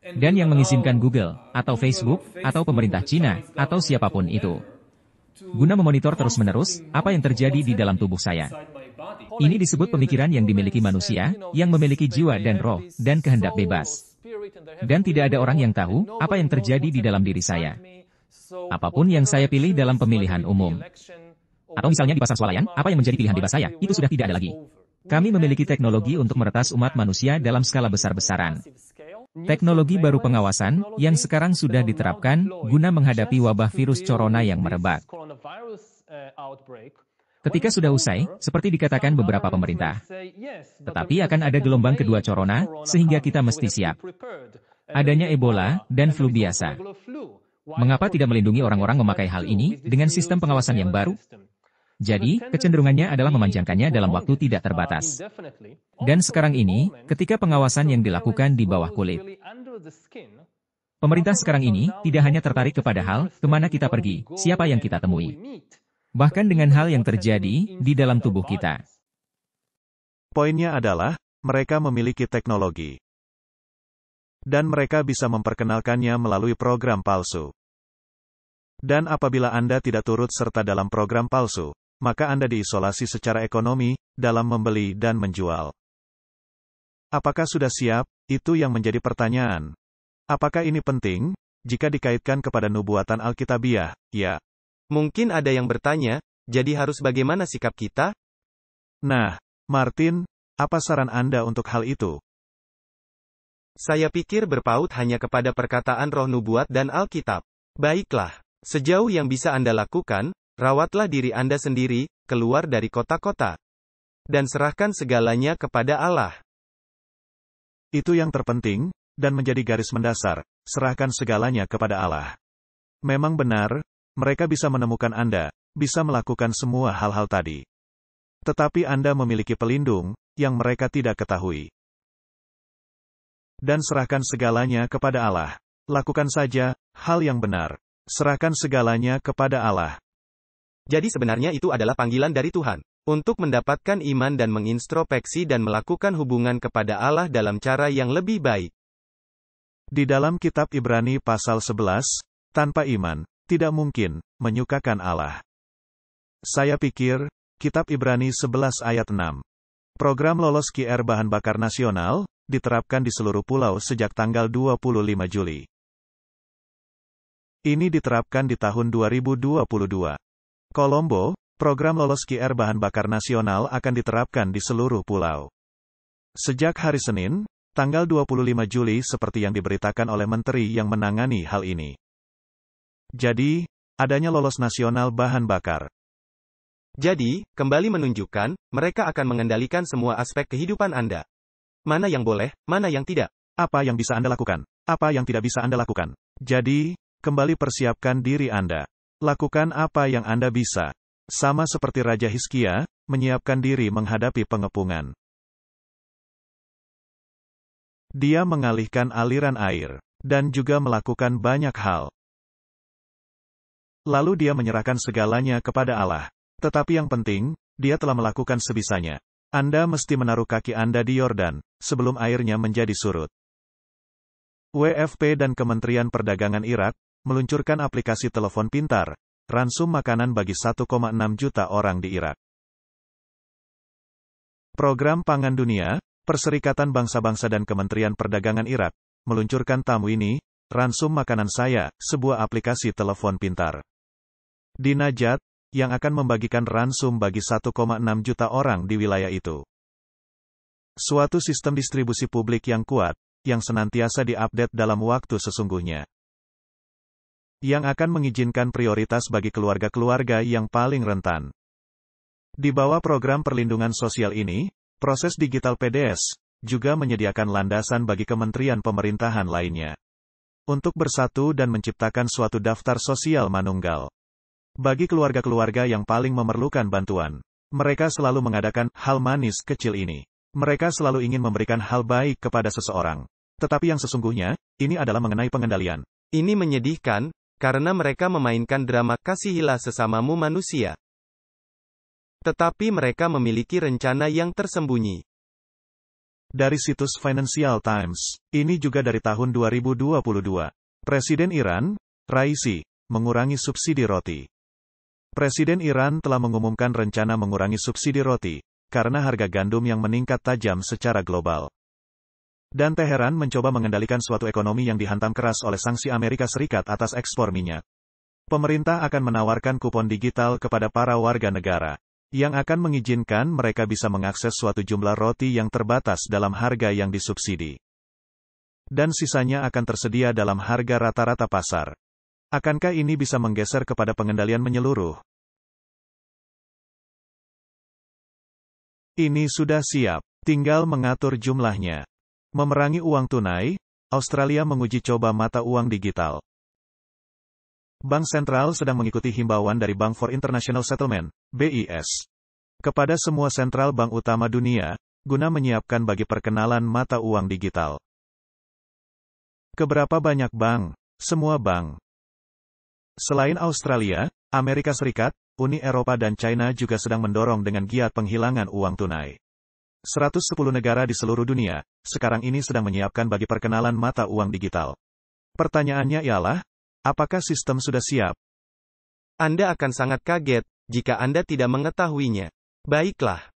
Dan yang mengizinkan Google, atau Facebook, atau pemerintah Cina, atau siapapun itu. Guna memonitor terus-menerus, apa yang terjadi di dalam tubuh saya. Ini disebut pemikiran yang dimiliki manusia, yang memiliki jiwa dan roh, dan kehendak bebas. Dan tidak ada orang yang tahu, apa yang terjadi di dalam diri saya. Apapun yang saya pilih dalam pemilihan umum. Atau misalnya di pasar swalayan, apa yang menjadi pilihan bebas saya, itu sudah tidak ada lagi. Kami memiliki teknologi untuk meretas umat manusia dalam skala besar-besaran. Teknologi baru pengawasan, yang sekarang sudah diterapkan, guna menghadapi wabah virus corona yang merebak. Ketika sudah usai, seperti dikatakan beberapa pemerintah. Tetapi akan ada gelombang kedua corona, sehingga kita mesti siap. Adanya Ebola, dan flu biasa. Mengapa tidak melindungi orang-orang memakai hal ini, dengan sistem pengawasan yang baru? Jadi, kecenderungannya adalah memanjangkannya dalam waktu tidak terbatas. Dan sekarang ini, ketika pengawasan yang dilakukan di bawah kulit. Pemerintah sekarang ini, tidak hanya tertarik kepada hal, kemana kita pergi, siapa yang kita temui. Bahkan dengan hal yang terjadi, di dalam tubuh kita. Poinnya adalah, mereka memiliki teknologi. Dan mereka bisa memperkenalkannya melalui program palsu. Dan apabila Anda tidak turut serta dalam program palsu, maka Anda diisolasi secara ekonomi, dalam membeli dan menjual. Apakah sudah siap? Itu yang menjadi pertanyaan. Apakah ini penting? Jika dikaitkan kepada nubuatan Alkitabiah, ya. Mungkin ada yang bertanya, jadi harus bagaimana sikap kita? Nah, Martin, apa saran Anda untuk hal itu? Saya pikir berpaut hanya kepada perkataan roh nubuat dan Alkitab. Baiklah, sejauh yang bisa Anda lakukan, rawatlah diri Anda sendiri, keluar dari kota-kota. Dan serahkan segalanya kepada Allah. Itu yang terpenting, dan menjadi garis mendasar, serahkan segalanya kepada Allah. Memang benar, mereka bisa menemukan Anda, bisa melakukan semua hal-hal tadi. Tetapi Anda memiliki pelindung, yang mereka tidak ketahui. Dan serahkan segalanya kepada Allah. Lakukan saja hal yang benar. Serahkan segalanya kepada Allah. Jadi sebenarnya itu adalah panggilan dari Tuhan untuk mendapatkan iman dan mengintrospeksi dan melakukan hubungan kepada Allah dalam cara yang lebih baik. Di dalam kitab Ibrani pasal 11, tanpa iman, tidak mungkin menyukakan Allah. Saya pikir, kitab Ibrani 11 ayat 6. Program lolos QR bahan bakar nasional, diterapkan di seluruh pulau sejak tanggal 25 Juli. Ini diterapkan di tahun 2022. Kolombo, program lolos QR bahan bakar nasional akan diterapkan di seluruh pulau. Sejak hari Senin, tanggal 25 Juli seperti yang diberitakan oleh menteri yang menangani hal ini. Jadi, adanya lolos nasional bahan bakar. Jadi, kembali menunjukkan, mereka akan mengendalikan semua aspek kehidupan Anda. Mana yang boleh, mana yang tidak. Apa yang bisa Anda lakukan? Apa yang tidak bisa Anda lakukan? Jadi, kembali persiapkan diri Anda. Lakukan apa yang Anda bisa. Sama seperti Raja Hizkia, menyiapkan diri menghadapi pengepungan. Dia mengalihkan aliran air, dan juga melakukan banyak hal. Lalu dia menyerahkan segalanya kepada Allah. Tetapi yang penting, dia telah melakukan sebisanya. Anda mesti menaruh kaki Anda di Yordan, sebelum airnya menjadi surut. WFP dan Kementerian Perdagangan Irak, meluncurkan aplikasi telepon pintar, ransum makanan bagi 1,6 juta orang di Irak. Program Pangan Dunia, Perserikatan Bangsa-Bangsa dan Kementerian Perdagangan Irak, meluncurkan Tamwini, ransum makanan saya, sebuah aplikasi telepon pintar. Di Najat, yang akan membagikan ransum bagi 1,6 juta orang di wilayah itu. Suatu sistem distribusi publik yang kuat, yang senantiasa diupdate dalam waktu sesungguhnya. Yang akan mengizinkan prioritas bagi keluarga-keluarga yang paling rentan. Di bawah program perlindungan sosial ini, proses digital PDS, juga menyediakan landasan bagi kementerian pemerintahan lainnya. Untuk bersatu dan menciptakan suatu daftar sosial manunggal. Bagi keluarga-keluarga yang paling memerlukan bantuan. Mereka selalu mengadakan hal manis kecil ini. Mereka selalu ingin memberikan hal baik kepada seseorang. Tetapi yang sesungguhnya, ini adalah mengenai pengendalian. Ini menyedihkan, karena mereka memainkan drama kasihilah sesamamu manusia. Tetapi mereka memiliki rencana yang tersembunyi. Dari situs Financial Times, ini juga dari tahun 2022. Presiden Iran, Raisi, mengurangi subsidi roti. Presiden Iran telah mengumumkan rencana mengurangi subsidi roti, karena harga gandum yang meningkat tajam secara global. Dan Teheran mencoba mengendalikan suatu ekonomi yang dihantam keras oleh sanksi Amerika Serikat atas ekspor minyak. Pemerintah akan menawarkan kupon digital kepada para warga negara, yang akan mengizinkan mereka bisa mengakses suatu jumlah roti yang terbatas dalam harga yang disubsidi. Dan sisanya akan tersedia dalam harga rata-rata pasar. Akankah ini bisa menggeser kepada pengendalian menyeluruh? Ini sudah siap, tinggal mengatur jumlahnya. Memerangi uang tunai, Australia menguji coba mata uang digital. Bank Sentral sedang mengikuti himbauan dari Bank for International Settlement, BIS, kepada semua sentral bank utama dunia, guna menyiapkan bagi perkenalan mata uang digital. Keberapa banyak bank? Semua bank. Selain Australia, Amerika Serikat, Uni Eropa dan China juga sedang mendorong dengan giat penghilangan uang tunai. 110 negara di seluruh dunia, sekarang ini sedang menyiapkan bagi perkenalan mata uang digital. Pertanyaannya ialah, apakah sistem sudah siap? Anda akan sangat kaget, jika Anda tidak mengetahuinya. Baiklah.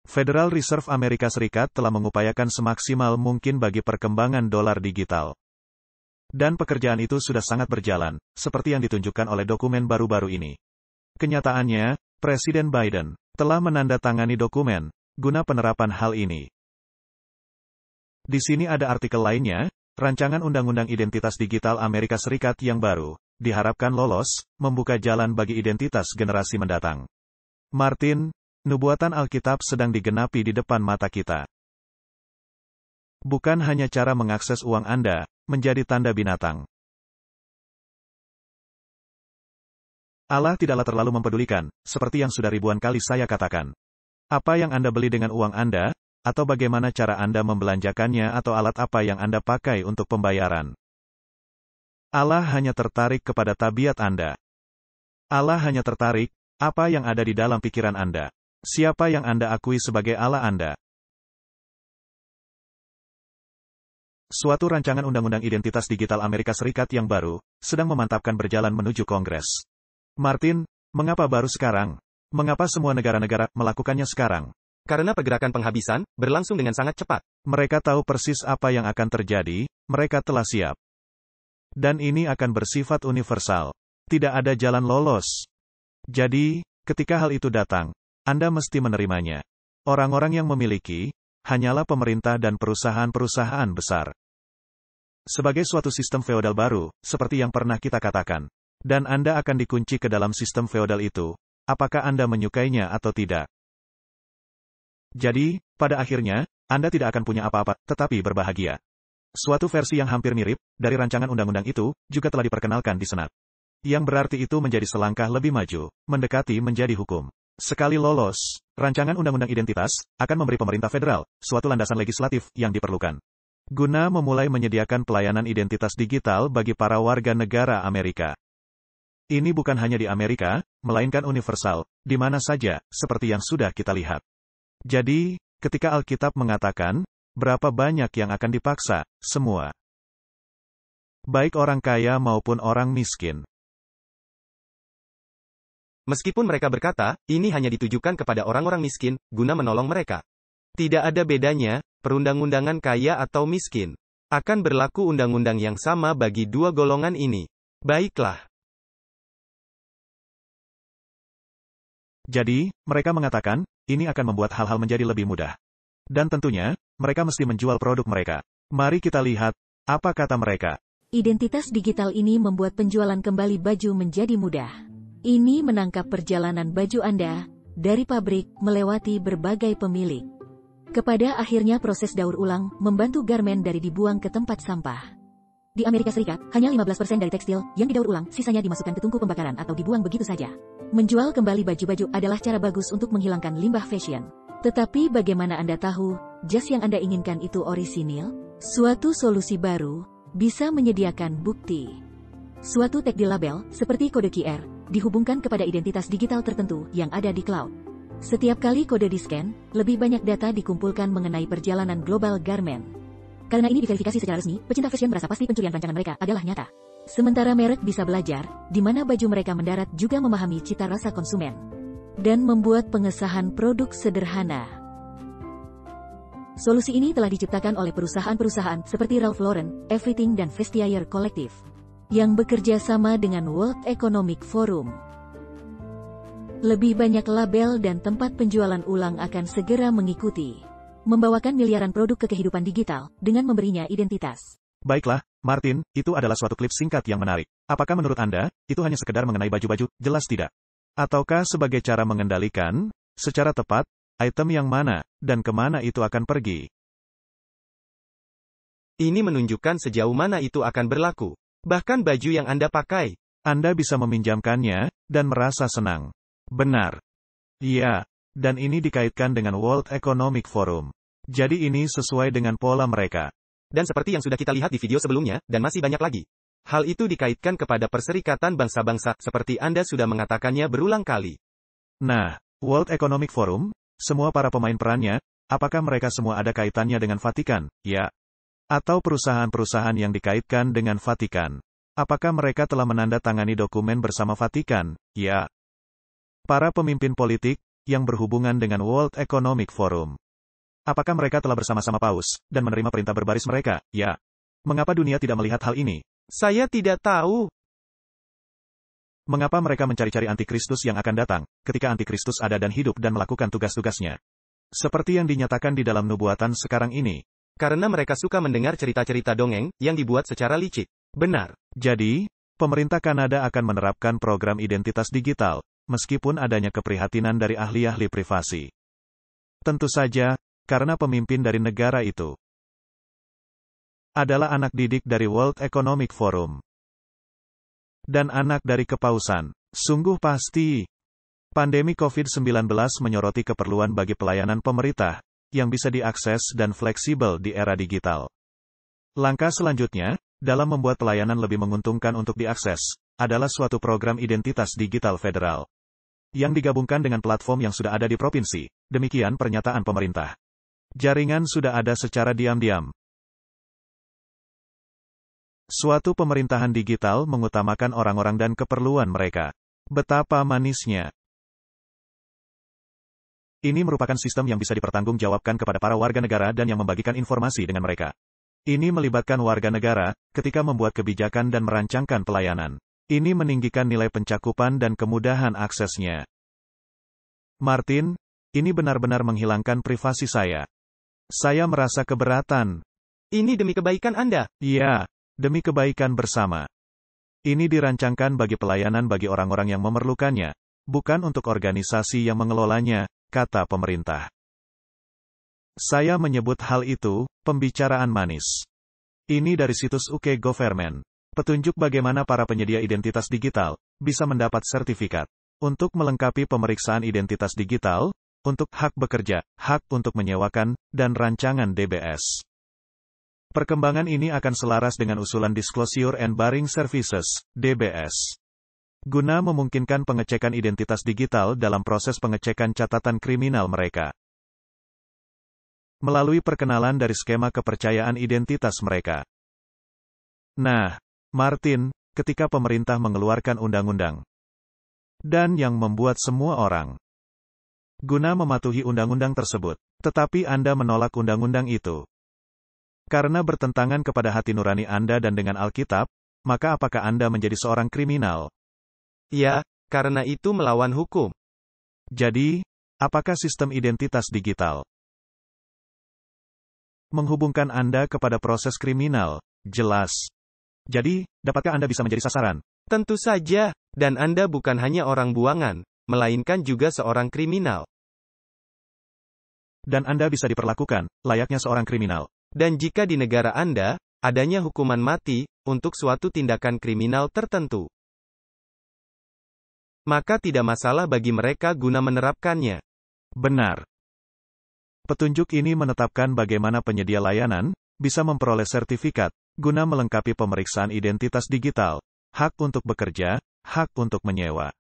Federal Reserve Amerika Serikat telah mengupayakan semaksimal mungkin bagi perkembangan dolar digital. Dan pekerjaan itu sudah sangat berjalan, seperti yang ditunjukkan oleh dokumen baru-baru ini. Kenyataannya, Presiden Biden telah menandatangani dokumen guna penerapan hal ini. Di sini ada artikel lainnya, rancangan Undang-Undang Identitas Digital Amerika Serikat yang baru, diharapkan lolos, membuka jalan bagi identitas generasi mendatang. Martin, nubuatan Alkitab sedang digenapi di depan mata kita. Bukan hanya cara mengakses uang Anda, menjadi tanda binatang. Allah tidaklah terlalu mempedulikan, seperti yang sudah ribuan kali saya katakan. Apa yang Anda beli dengan uang Anda, atau bagaimana cara Anda membelanjakannya atau alat apa yang Anda pakai untuk pembayaran. Allah hanya tertarik kepada tabiat Anda. Allah hanya tertarik, apa yang ada di dalam pikiran Anda. Siapa yang Anda akui sebagai Allah Anda? Suatu rancangan Undang-Undang Identitas Digital Amerika Serikat yang baru, sedang memantapkan berjalan menuju Kongres. Martin, mengapa baru sekarang? Mengapa semua negara-negara melakukannya sekarang? Karena pergerakan penghabisan berlangsung dengan sangat cepat. Mereka tahu persis apa yang akan terjadi, mereka telah siap. Dan ini akan bersifat universal. Tidak ada jalan lolos. Jadi, ketika hal itu datang, Anda mesti menerimanya. Orang-orang yang memiliki, hanyalah pemerintah dan perusahaan-perusahaan besar. Sebagai suatu sistem feodal baru, seperti yang pernah kita katakan. Dan Anda akan dikunci ke dalam sistem feodal itu, apakah Anda menyukainya atau tidak. Jadi, pada akhirnya, Anda tidak akan punya apa-apa, tetapi berbahagia. Suatu versi yang hampir mirip, dari rancangan undang-undang itu, juga telah diperkenalkan di Senat. Yang berarti itu menjadi selangkah lebih maju, mendekati menjadi hukum. Sekali lolos, rancangan undang-undang identitas, akan memberi pemerintah federal, suatu landasan legislatif yang diperlukan. Guna memulai menyediakan pelayanan identitas digital bagi para warga negara Amerika. Ini bukan hanya di Amerika, melainkan universal, di mana saja, seperti yang sudah kita lihat. Jadi, ketika Alkitab mengatakan, berapa banyak yang akan dipaksa, semua. Baik orang kaya maupun orang miskin. Meskipun mereka berkata, ini hanya ditujukan kepada orang-orang miskin, guna menolong mereka. Tidak ada bedanya, perundang-undangan kaya atau miskin. Akan berlaku undang-undang yang sama bagi dua golongan ini. Baiklah. Jadi, mereka mengatakan, ini akan membuat hal-hal menjadi lebih mudah. Dan tentunya, mereka mesti menjual produk mereka. Mari kita lihat, apa kata mereka. Identitas digital ini membuat penjualan kembali baju menjadi mudah. Ini menangkap perjalanan baju Anda, dari pabrik, melewati berbagai pemilik. Kepada akhirnya proses daur ulang, membantu garmen dari dibuang ke tempat sampah. Di Amerika Serikat, hanya 15% dari tekstil yang didaur ulang, sisanya dimasukkan ke tungku pembakaran atau dibuang begitu saja. Menjual kembali baju-baju adalah cara bagus untuk menghilangkan limbah fashion. Tetapi bagaimana Anda tahu, jas yang Anda inginkan itu orisinil? Suatu solusi baru, bisa menyediakan bukti. Suatu tag di label, seperti kode QR, dihubungkan kepada identitas digital tertentu yang ada di cloud. Setiap kali kode di-scan, lebih banyak data dikumpulkan mengenai perjalanan global garmen. Karena ini diverifikasi secara resmi, pecinta fashion merasa pasti pencurian rancangan mereka adalah nyata. Sementara merek bisa belajar, di mana baju mereka mendarat juga memahami cita rasa konsumen. Dan membuat pengesahan produk sederhana. Solusi ini telah diciptakan oleh perusahaan-perusahaan seperti Ralph Lauren, Everything dan Vestiaire Collective, yang bekerja sama dengan World Economic Forum. Lebih banyak label dan tempat penjualan ulang akan segera mengikuti, membawakan miliaran produk ke kehidupan digital, dengan memberinya identitas. Baiklah, Martin, itu adalah suatu klip singkat yang menarik. Apakah menurut Anda, itu hanya sekedar mengenai baju-baju? Jelas tidak. Ataukah sebagai cara mengendalikan, secara tepat, item yang mana, dan kemana itu akan pergi? Ini menunjukkan sejauh mana itu akan berlaku. Bahkan baju yang Anda pakai. Anda bisa meminjamkannya, dan merasa senang. Benar. Iya, dan ini dikaitkan dengan World Economic Forum. Jadi ini sesuai dengan pola mereka. Dan seperti yang sudah kita lihat di video sebelumnya, dan masih banyak lagi. Hal itu dikaitkan kepada Perserikatan Bangsa-Bangsa, seperti Anda sudah mengatakannya berulang kali. Nah, World Economic Forum, semua para pemain perannya, apakah mereka semua ada kaitannya dengan Vatikan? Ya. Atau perusahaan-perusahaan yang dikaitkan dengan Vatikan? Apakah mereka telah menandatangani dokumen bersama Vatikan? Ya. Para pemimpin politik, yang berhubungan dengan World Economic Forum. Apakah mereka telah bersama-sama Paus, dan menerima perintah berbaris mereka? Ya. Mengapa dunia tidak melihat hal ini? Saya tidak tahu. Mengapa mereka mencari-cari antikristus yang akan datang, ketika antikristus ada dan hidup dan melakukan tugas-tugasnya? Seperti yang dinyatakan di dalam nubuatan sekarang ini. Karena mereka suka mendengar cerita-cerita dongeng, yang dibuat secara licik. Benar. Jadi, pemerintah Kanada akan menerapkan program identitas digital, meskipun adanya keprihatinan dari ahli-ahli privasi. Tentu saja, karena pemimpin dari negara itu adalah anak didik dari World Economic Forum. Dan anak dari kepausan. Sungguh pasti. Pandemi COVID-19 menyoroti keperluan bagi pelayanan pemerintah, yang bisa diakses dan fleksibel di era digital. Langkah selanjutnya, dalam membuat pelayanan lebih menguntungkan untuk diakses, adalah suatu program identitas digital federal yang digabungkan dengan platform yang sudah ada di provinsi. Demikian pernyataan pemerintah. Jaringan sudah ada secara diam-diam. Suatu pemerintahan digital mengutamakan orang-orang dan keperluan mereka. Betapa manisnya. Ini merupakan sistem yang bisa dipertanggungjawabkan kepada para warga negara dan yang membagikan informasi dengan mereka. Ini melibatkan warga negara ketika membuat kebijakan dan merancangkan pelayanan. Ini meninggikan nilai pencakupan dan kemudahan aksesnya. Martin, ini benar-benar menghilangkan privasi saya. Saya merasa keberatan. Ini demi kebaikan Anda. Iya, demi kebaikan bersama. Ini dirancangkan bagi pelayanan bagi orang-orang yang memerlukannya, bukan untuk organisasi yang mengelolanya, kata pemerintah. Saya menyebut hal itu, pembicaraan manis. Ini dari situs UK Government. Petunjuk bagaimana para penyedia identitas digital bisa mendapat sertifikat untuk melengkapi pemeriksaan identitas digital, untuk hak bekerja, hak untuk menyewakan, dan rancangan DBS. Perkembangan ini akan selaras dengan usulan Disclosure and Barring Services, DBS. Guna memungkinkan pengecekan identitas digital dalam proses pengecekan catatan kriminal mereka. Melalui perkenalan dari skema kepercayaan identitas mereka. Nah, Martin, ketika pemerintah mengeluarkan undang-undang, dan yang membuat semua orang guna mematuhi undang-undang tersebut, tetapi Anda menolak undang-undang itu karena bertentangan kepada hati nurani Anda dan dengan Alkitab, maka apakah Anda menjadi seorang kriminal? Ya, karena itu melawan hukum. Jadi, apakah sistem identitas digital menghubungkan Anda kepada proses kriminal? Jelas. Jadi, dapatkah Anda bisa menjadi sasaran? Tentu saja, dan Anda bukan hanya orang buangan, melainkan juga seorang kriminal. Dan Anda bisa diperlakukan layaknya seorang kriminal. Dan jika di negara Anda, adanya hukuman mati untuk suatu tindakan kriminal tertentu, maka tidak masalah bagi mereka guna menerapkannya. Benar. Petunjuk ini menetapkan bagaimana penyedia layanan bisa memperoleh sertifikat guna melengkapi pemeriksaan identitas digital, hak untuk bekerja, hak untuk menyewa.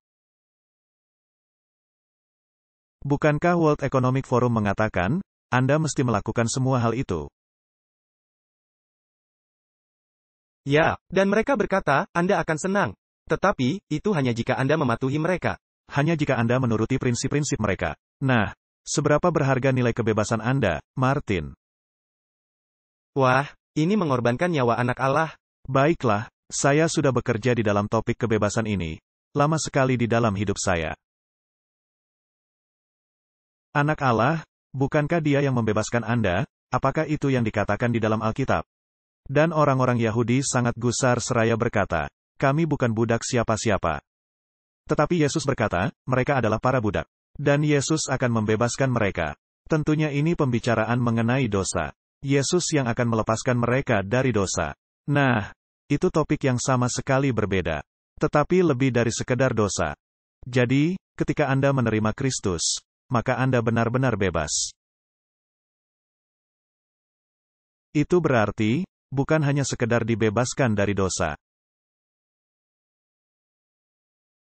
Bukankah World Economic Forum mengatakan, Anda mesti melakukan semua hal itu? Ya, dan mereka berkata, Anda akan senang. Tetapi, itu hanya jika Anda mematuhi mereka. Hanya jika Anda menuruti prinsip-prinsip mereka. Nah, seberapa berharga nilai kebebasan Anda, Martin? Wah, ini mengorbankan nyawa anak Allah. Baiklah, saya sudah bekerja di dalam topik kebebasan ini, lama sekali di dalam hidup saya. Anak Allah, bukankah Dia yang membebaskan Anda? Apakah itu yang dikatakan di dalam Alkitab? Dan orang-orang Yahudi sangat gusar seraya berkata, kami bukan budak siapa-siapa. Tetapi Yesus berkata, mereka adalah para budak. Dan Yesus akan membebaskan mereka. Tentunya ini pembicaraan mengenai dosa. Yesus yang akan melepaskan mereka dari dosa. Nah, itu topik yang sama sekali berbeda. Tetapi lebih dari sekedar dosa. Jadi, ketika Anda menerima Kristus, maka Anda benar-benar bebas. Itu berarti, bukan hanya sekedar dibebaskan dari dosa.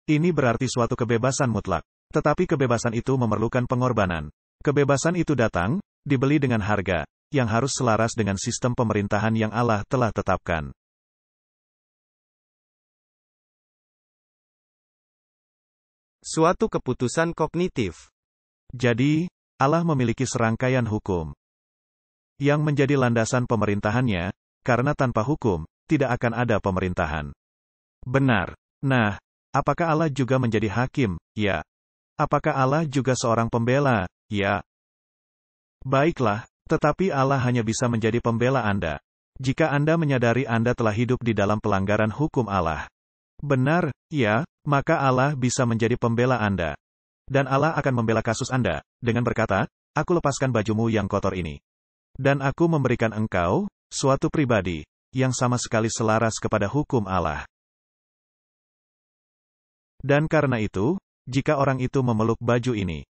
Ini berarti suatu kebebasan mutlak. Tetapi kebebasan itu memerlukan pengorbanan. Kebebasan itu datang, dibeli dengan harga, yang harus selaras dengan sistem pemerintahan yang Allah telah tetapkan. Suatu keputusan kognitif. Jadi, Allah memiliki serangkaian hukum yang menjadi landasan pemerintahannya, karena tanpa hukum, tidak akan ada pemerintahan. Benar. Nah, apakah Allah juga menjadi hakim? Ya. Apakah Allah juga seorang pembela? Ya. Baiklah, tetapi Allah hanya bisa menjadi pembela Anda jika Anda menyadari Anda telah hidup di dalam pelanggaran hukum Allah. Benar, ya, maka Allah bisa menjadi pembela Anda. Dan Allah akan membela kasus Anda dengan berkata, aku lepaskan bajumu yang kotor ini. Dan aku memberikan engkau suatu pribadi yang sama sekali selaras kepada hukum Allah. Dan karena itu, jika orang itu memeluk baju ini,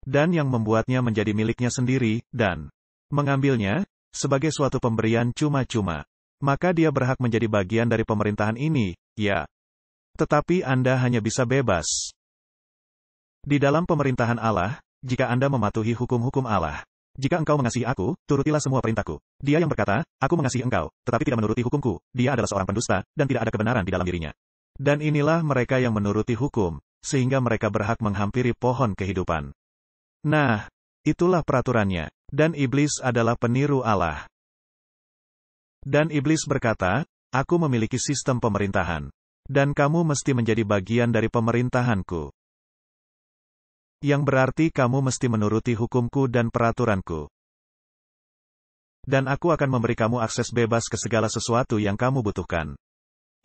dan yang membuatnya menjadi miliknya sendiri, dan mengambilnya sebagai suatu pemberian cuma-cuma, maka dia berhak menjadi bagian dari pemerintahan ini, ya. Tetapi Anda hanya bisa bebas di dalam pemerintahan Allah, jika Anda mematuhi hukum-hukum Allah. Jika engkau mengasihi aku, turutilah semua perintahku. Dia yang berkata, aku mengasihi engkau, tetapi tidak menuruti hukumku, dia adalah seorang pendusta, dan tidak ada kebenaran di dalam dirinya. Dan inilah mereka yang menuruti hukum, sehingga mereka berhak menghampiri pohon kehidupan. Nah, itulah peraturannya. Dan iblis adalah peniru Allah. Dan iblis berkata, aku memiliki sistem pemerintahan. Dan kamu mesti menjadi bagian dari pemerintahanku. Yang berarti kamu mesti menuruti hukumku dan peraturanku. Dan aku akan memberi kamu akses bebas ke segala sesuatu yang kamu butuhkan.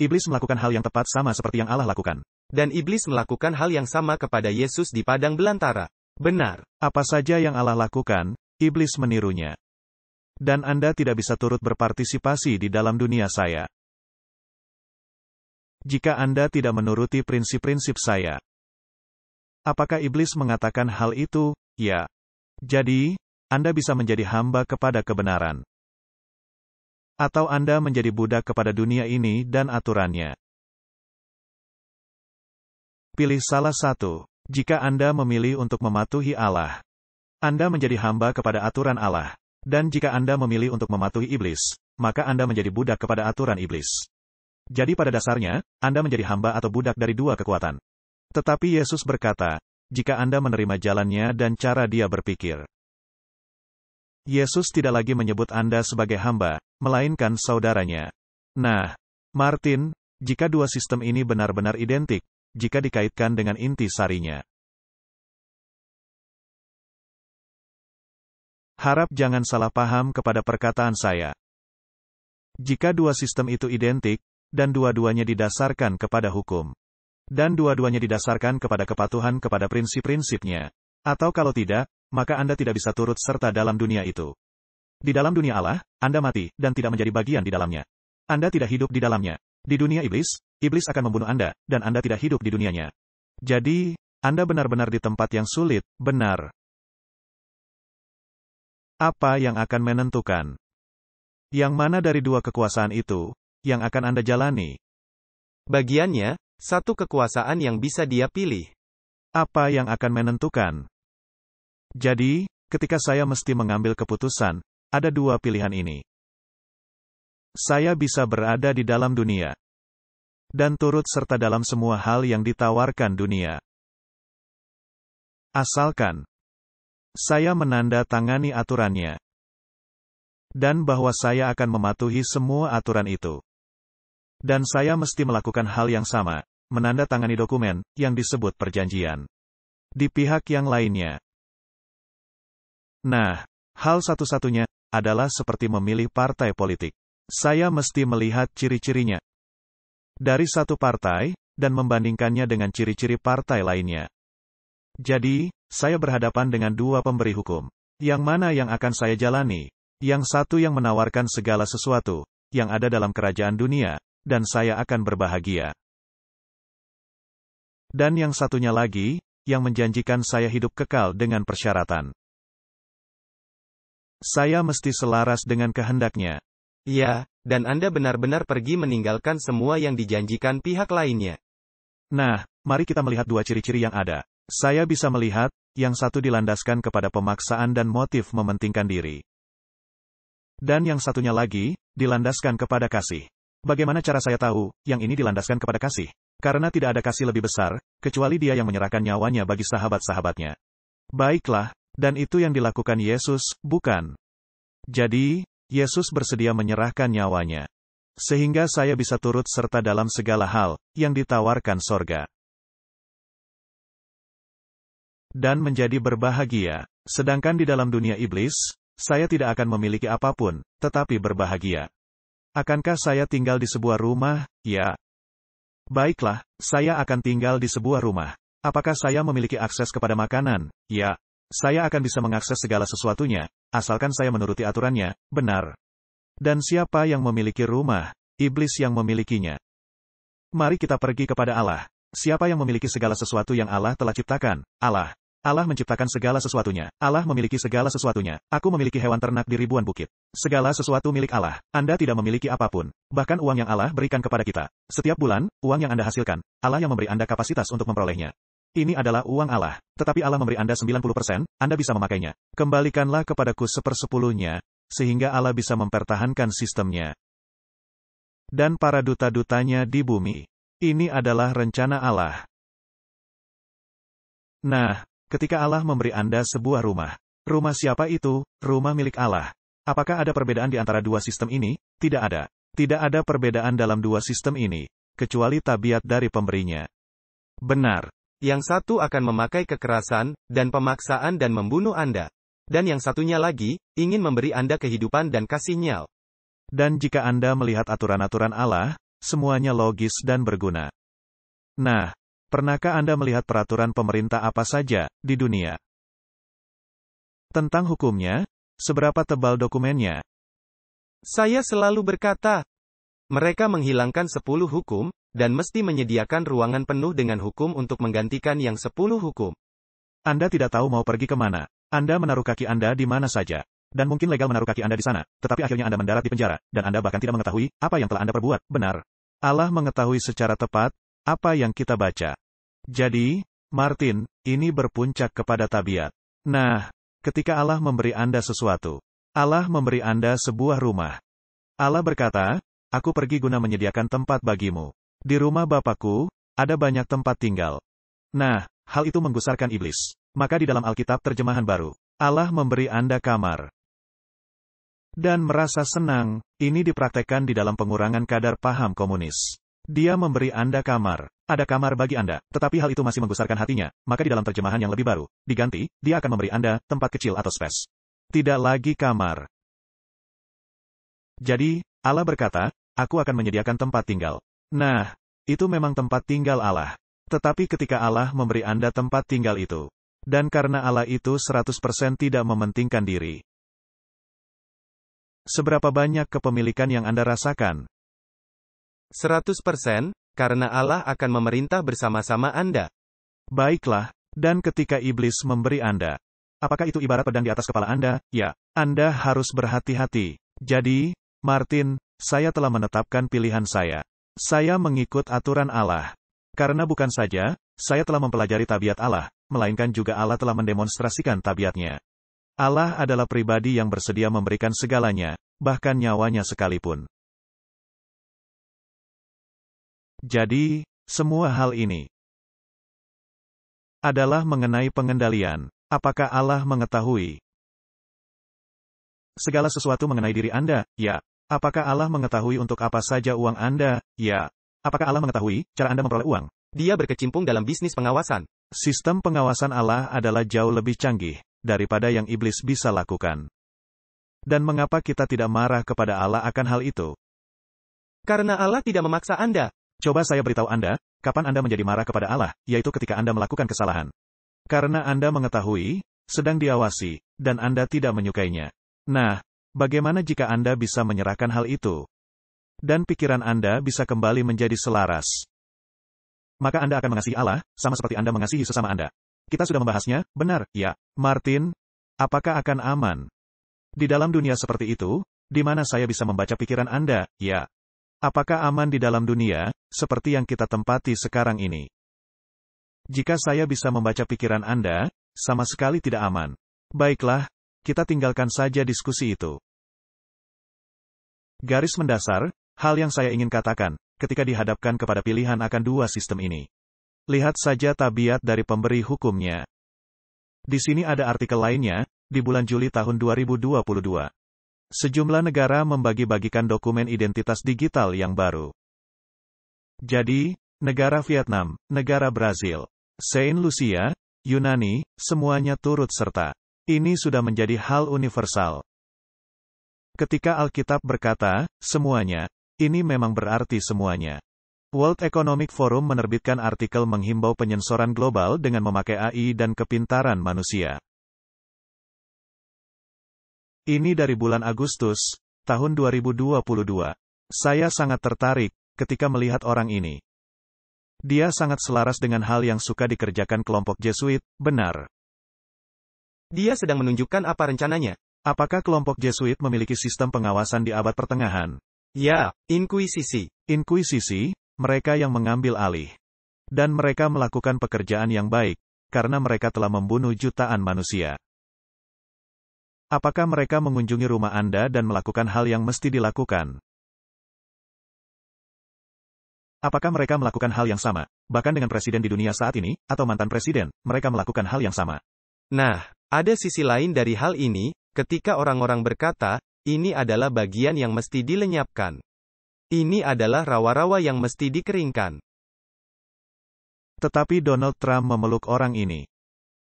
Iblis melakukan hal yang tepat sama seperti yang Allah lakukan. Dan iblis melakukan hal yang sama kepada Yesus di padang belantara. Benar. Apa saja yang Allah lakukan, iblis menirunya. Dan Anda tidak bisa turut berpartisipasi di dalam dunia saya. Jika Anda tidak menuruti prinsip-prinsip saya. Apakah iblis mengatakan hal itu? Ya. Jadi, Anda bisa menjadi hamba kepada kebenaran. Atau Anda menjadi budak kepada dunia ini dan aturannya. Pilih salah satu. Jika Anda memilih untuk mematuhi Allah, Anda menjadi hamba kepada aturan Allah. Dan jika Anda memilih untuk mematuhi iblis, maka Anda menjadi budak kepada aturan iblis. Jadi pada dasarnya, Anda menjadi hamba atau budak dari dua kekuatan. Tetapi Yesus berkata, jika Anda menerima jalannya dan cara dia berpikir. Yesus tidak lagi menyebut Anda sebagai hamba, melainkan saudaranya. Nah, Martin, jika dua sistem ini benar-benar identik, jika dikaitkan dengan inti sarinya. Harap jangan salah paham kepada perkataan saya. Jika dua sistem itu identik, dan dua-duanya didasarkan kepada hukum, dan dua-duanya didasarkan kepada kepatuhan kepada prinsip-prinsipnya, atau kalau tidak, maka Anda tidak bisa turut serta dalam dunia itu. Di dalam dunia Allah, Anda mati, dan tidak menjadi bagian di dalamnya. Anda tidak hidup di dalamnya. Di dunia iblis, iblis akan membunuh Anda, dan Anda tidak hidup di dunianya. Jadi, Anda benar-benar di tempat yang sulit, benar. Apa yang akan menentukan? Yang mana dari dua kekuasaan itu, yang akan Anda jalani? Bagiannya, satu kekuasaan yang bisa dia pilih. Apa yang akan menentukan? Jadi, ketika saya mesti mengambil keputusan, ada dua pilihan ini. Saya bisa berada di dalam dunia, dan turut serta dalam semua hal yang ditawarkan dunia. Asalkan saya menandatangani aturannya, dan bahwa saya akan mematuhi semua aturan itu. Dan saya mesti melakukan hal yang sama, menandatangani dokumen yang disebut perjanjian di pihak yang lainnya. Nah, hal satu-satunya adalah seperti memilih partai politik. Saya mesti melihat ciri-cirinya dari satu partai, dan membandingkannya dengan ciri-ciri partai lainnya. Jadi, saya berhadapan dengan dua pemberi hukum. Yang mana yang akan saya jalani? Yang satu yang menawarkan segala sesuatu yang ada dalam kerajaan dunia, dan saya akan berbahagia. Dan yang satunya lagi, yang menjanjikan saya hidup kekal dengan persyaratan. Saya mesti selaras dengan kehendaknya. Ya, dan Anda benar-benar pergi meninggalkan semua yang dijanjikan pihak lainnya. Nah, mari kita melihat dua ciri-ciri yang ada. Saya bisa melihat, yang satu dilandaskan kepada pemaksaan dan motif mementingkan diri. Dan yang satunya lagi, dilandaskan kepada kasih. Bagaimana cara saya tahu, yang ini dilandaskan kepada kasih? Karena tidak ada kasih lebih besar, kecuali dia yang menyerahkan nyawanya bagi sahabat-sahabatnya. Baiklah, dan itu yang dilakukan Yesus, bukan? Jadi, Yesus bersedia menyerahkan nyawanya. Sehingga saya bisa turut serta dalam segala hal yang ditawarkan sorga. Dan menjadi berbahagia. Sedangkan di dalam dunia iblis, saya tidak akan memiliki apapun, tetapi berbahagia. Akankah saya tinggal di sebuah rumah? Ya. Baiklah, saya akan tinggal di sebuah rumah. Apakah saya memiliki akses kepada makanan? Ya. Saya akan bisa mengakses segala sesuatunya, asalkan saya menuruti aturannya, benar. Dan siapa yang memiliki rumah? Iblis yang memilikinya. Mari kita pergi kepada Allah. Siapa yang memiliki segala sesuatu yang Allah telah ciptakan? Allah. Allah menciptakan segala sesuatunya. Allah memiliki segala sesuatunya. Aku memiliki hewan ternak di ribuan bukit. Segala sesuatu milik Allah. Anda tidak memiliki apapun. Bahkan uang yang Allah berikan kepada kita. Setiap bulan, uang yang Anda hasilkan, Allah yang memberi Anda kapasitas untuk memperolehnya. Ini adalah uang Allah. Tetapi Allah memberi Anda 90%, Anda bisa memakainya. Kembalikanlah kepadaku 1/10-nya, sehingga Allah bisa mempertahankan sistemnya. Dan para duta-dutanya di bumi. Ini adalah rencana Allah. Nah, ketika Allah memberi Anda sebuah rumah. Rumah siapa itu? Rumah milik Allah. Apakah ada perbedaan di antara dua sistem ini? Tidak ada. Tidak ada perbedaan dalam dua sistem ini, kecuali tabiat dari pemberinya. Benar. Yang satu akan memakai kekerasan dan pemaksaan dan membunuh Anda. Dan yang satunya lagi, ingin memberi Anda kehidupan dan kasih-Nya. Dan jika Anda melihat aturan-aturan Allah, semuanya logis dan berguna. Nah, pernahkah Anda melihat peraturan pemerintah apa saja di dunia? Tentang hukumnya, seberapa tebal dokumennya? Saya selalu berkata, mereka menghilangkan 10 hukum, dan mesti menyediakan ruangan penuh dengan hukum untuk menggantikan yang 10 hukum. Anda tidak tahu mau pergi kemana. Anda menaruh kaki Anda di mana saja. Dan mungkin legal menaruh kaki Anda di sana, tetapi akhirnya Anda mendarat di penjara, dan Anda bahkan tidak mengetahui apa yang telah Anda perbuat. Benar. Allah mengetahui secara tepat apa yang kita baca. Jadi, Martin, ini berpuncak kepada tabiat. Nah, ketika Allah memberi Anda sesuatu, Allah memberi Anda sebuah rumah. Allah berkata, aku pergi guna menyediakan tempat bagimu. Di rumah Bapakku, ada banyak tempat tinggal. Nah, hal itu menggusarkan iblis. Maka di dalam Alkitab terjemahan baru, Allah memberi Anda kamar. Dan merasa senang, ini dipraktekkan di dalam pengurangan kadar paham komunis. Dia memberi Anda kamar. Ada kamar bagi Anda, tetapi hal itu masih menggusarkan hatinya, maka di dalam terjemahan yang lebih baru, diganti, dia akan memberi Anda tempat kecil atau space. Tidak lagi kamar. Jadi, Allah berkata, aku akan menyediakan tempat tinggal. Nah, itu memang tempat tinggal Allah. Tetapi ketika Allah memberi Anda tempat tinggal itu, dan karena Allah itu 100% tidak mementingkan diri. Seberapa banyak kepemilikan yang Anda rasakan? 100%, karena Allah akan memerintah bersama-sama Anda. Baiklah, dan ketika iblis memberi Anda, apakah itu ibarat pedang di atas kepala Anda? Ya, Anda harus berhati-hati. Jadi, Martin, saya telah menetapkan pilihan saya. Saya mengikut aturan Allah. Karena bukan saja, saya telah mempelajari tabiat Allah, melainkan juga Allah telah mendemonstrasikan tabiatnya. Allah adalah pribadi yang bersedia memberikan segalanya, bahkan nyawanya sekalipun. Jadi, semua hal ini adalah mengenai pengendalian. Apakah Allah mengetahui segala sesuatu mengenai diri Anda? Ya. Apakah Allah mengetahui untuk apa saja uang Anda? Ya. Apakah Allah mengetahui cara Anda memperoleh uang? Dia berkecimpung dalam bisnis pengawasan. Sistem pengawasan Allah adalah jauh lebih canggih daripada yang iblis bisa lakukan. Dan mengapa kita tidak marah kepada Allah akan hal itu? Karena Allah tidak memaksa Anda. Coba saya beritahu Anda, kapan Anda menjadi marah kepada Allah, yaitu ketika Anda melakukan kesalahan. Karena Anda mengetahui, sedang diawasi, dan Anda tidak menyukainya. Nah, bagaimana jika Anda bisa menyerahkan hal itu? Dan pikiran Anda bisa kembali menjadi selaras. Maka Anda akan mengasihi Allah, sama seperti Anda mengasihi sesama Anda. Kita sudah membahasnya, benar, ya. Martin, apakah akan aman? Di dalam dunia seperti itu, di mana saya bisa membaca pikiran Anda, ya. Apakah aman di dalam dunia, seperti yang kita tempati sekarang ini? Jika saya bisa membaca pikiran Anda, sama sekali tidak aman. Baiklah, kita tinggalkan saja diskusi itu. Garis mendasar, hal yang saya ingin katakan, ketika dihadapkan kepada pilihan akan dua sistem ini. Lihat saja tabiat dari pemberi hukumnya. Di sini ada artikel lainnya, di bulan Juli tahun 2022. Sejumlah negara membagi-bagikan dokumen identitas digital yang baru. Jadi, negara Vietnam, negara Brazil, Saint Lucia, Yunani, semuanya turut serta. Ini sudah menjadi hal universal. Ketika Alkitab berkata, semuanya, ini memang berarti semuanya. World Economic Forum menerbitkan artikel menghimbau penyensoran global dengan memakai AI dan kepintaran manusia. Ini dari bulan Agustus, tahun 2022. Saya sangat tertarik, ketika melihat orang ini. Dia sangat selaras dengan hal yang suka dikerjakan kelompok Jesuit, benar. Dia sedang menunjukkan apa rencananya. Apakah kelompok Jesuit memiliki sistem pengawasan di abad pertengahan? Ya, inkuisisi. Inkuisisi, mereka yang mengambil alih. Dan mereka melakukan pekerjaan yang baik, karena mereka telah membunuh jutaan manusia. Apakah mereka mengunjungi rumah Anda dan melakukan hal yang mesti dilakukan? Apakah mereka melakukan hal yang sama, bahkan dengan presiden di dunia saat ini, atau mantan presiden, mereka melakukan hal yang sama? Nah, ada sisi lain dari hal ini, ketika orang-orang berkata, ini adalah bagian yang mesti dilenyapkan. Ini adalah rawa-rawa yang mesti dikeringkan. Tetapi Donald Trump memeluk orang ini.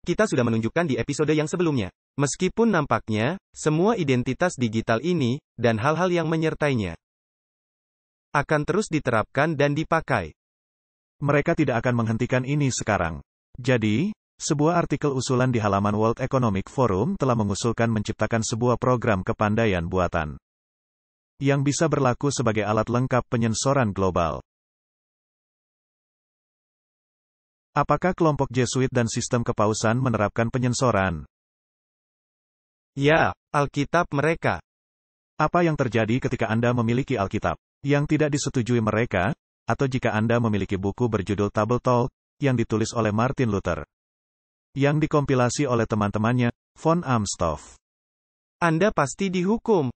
Kita sudah menunjukkan di episode yang sebelumnya. Meskipun nampaknya, semua identitas digital ini, dan hal-hal yang menyertainya, akan terus diterapkan dan dipakai. Mereka tidak akan menghentikan ini sekarang. Jadi, sebuah artikel usulan di halaman World Economic Forum telah mengusulkan menciptakan sebuah program kepandaian buatan yang bisa berlaku sebagai alat lengkap penyensoran global. Apakah kelompok Jesuit dan sistem kepausan menerapkan penyensoran? Ya, Alkitab mereka. Apa yang terjadi ketika Anda memiliki Alkitab yang tidak disetujui mereka, atau jika Anda memiliki buku berjudul Table Talk, yang ditulis oleh Martin Luther, yang dikompilasi oleh teman-temannya, von Amstorff? Anda pasti dihukum.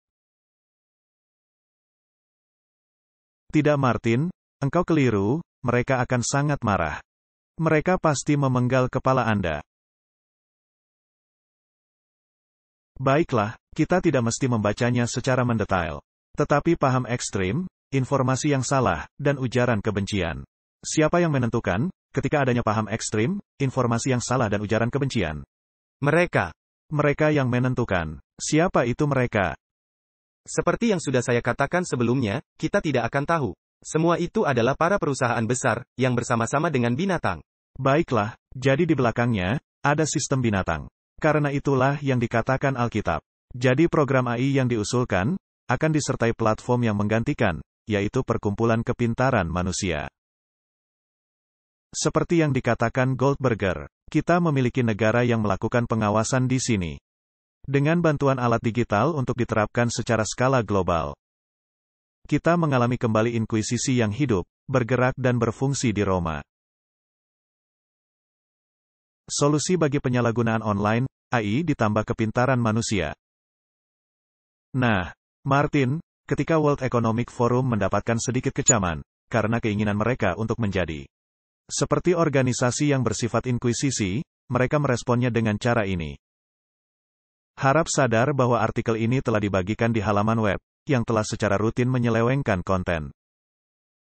Tidak Martin, engkau keliru, mereka akan sangat marah. Mereka pasti memenggal kepala Anda. Baiklah, kita tidak mesti membacanya secara mendetail. Tetapi paham ekstrim, informasi yang salah, dan ujaran kebencian. Siapa yang menentukan, ketika adanya paham ekstrim, informasi yang salah dan ujaran kebencian? Mereka. Mereka yang menentukan. Siapa itu mereka? Seperti yang sudah saya katakan sebelumnya, kita tidak akan tahu. Semua itu adalah para perusahaan besar, yang bersama-sama dengan binatang. Baiklah, jadi di belakangnya, ada sistem binatang. Karena itulah yang dikatakan Alkitab. Jadi program AI yang diusulkan, akan disertai platform yang menggantikan, yaitu perkumpulan kepintaran manusia. Seperti yang dikatakan Goldberger, kita memiliki negara yang melakukan pengawasan di sini. Dengan bantuan alat digital untuk diterapkan secara skala global. Kita mengalami kembali inkuisisi yang hidup, bergerak dan berfungsi di Roma. Solusi bagi penyalahgunaan online, AI ditambah kepintaran manusia. Nah, Martin, ketika World Economic Forum mendapatkan sedikit kecaman, karena keinginan mereka untuk menjadi seperti organisasi yang bersifat inkuisisi, mereka meresponnya dengan cara ini. Harap sadar bahwa artikel ini telah dibagikan di halaman web, yang telah secara rutin menyelewengkan konten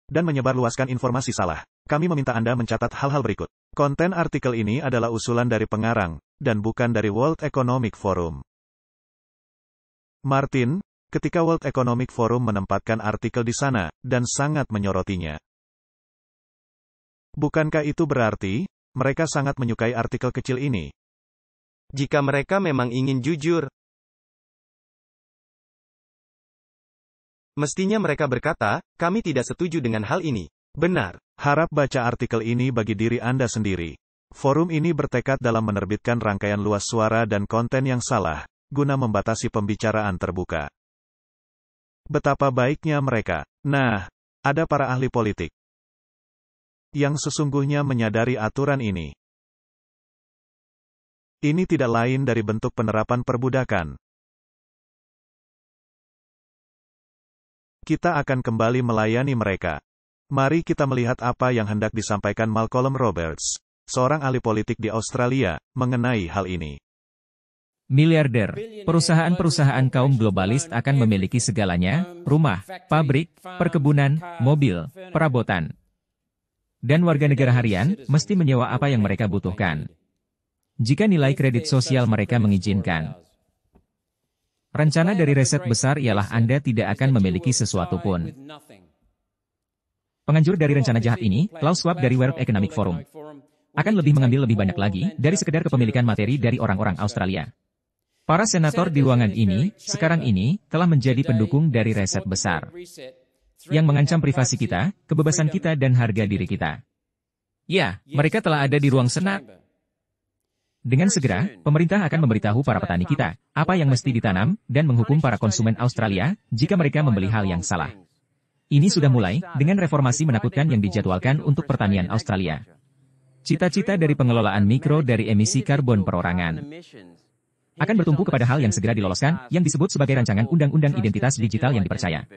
dan menyebarluaskan informasi salah. Kami meminta Anda mencatat hal-hal berikut. Konten artikel ini adalah usulan dari pengarang, dan bukan dari World Economic Forum. Martin, ketika World Economic Forum menempatkan artikel di sana, dan sangat menyorotinya. Bukankah itu berarti, mereka sangat menyukai artikel kecil ini? Jika mereka memang ingin jujur, mestinya mereka berkata, kami tidak setuju dengan hal ini. Benar. Harap baca artikel ini bagi diri Anda sendiri. Forum ini bertekad dalam menerbitkan rangkaian luas suara dan konten yang salah, guna membatasi pembicaraan terbuka. Betapa baiknya mereka. Nah, ada para ahli politik yang sesungguhnya menyadari aturan ini. Ini tidak lain dari bentuk penerapan perbudakan. Kita akan kembali melayani mereka. Mari kita melihat apa yang hendak disampaikan Malcolm Roberts, seorang ahli politik di Australia, mengenai hal ini. Miliarder, perusahaan-perusahaan kaum globalis akan memiliki segalanya, rumah, pabrik, perkebunan, mobil, perabotan. Dan warga negara harian, mesti menyewa apa yang mereka butuhkan. Jika nilai kredit sosial mereka mengizinkan. Rencana dari riset besar ialah Anda tidak akan memiliki sesuatu pun. Penganjur dari rencana jahat ini, Klaus Schwab dari World Economic Forum, akan lebih mengambil lebih banyak lagi dari sekedar kepemilikan materi dari orang-orang Australia. Para senator di ruangan ini, sekarang ini, telah menjadi pendukung dari riset besar yang mengancam privasi kita, kebebasan kita dan harga diri kita. Ya, mereka telah ada di ruang senat. Dengan segera, pemerintah akan memberitahu para petani kita, apa yang mesti ditanam, dan menghukum para konsumen Australia, jika mereka membeli hal yang salah. Ini sudah mulai, dengan reformasi menakutkan yang dijadwalkan untuk pertanian Australia. Cita-cita dari pengelolaan mikro dari emisi karbon perorangan akan bertumpu kepada hal yang segera diloloskan, yang disebut sebagai rancangan undang-undang identitas digital yang dipercaya.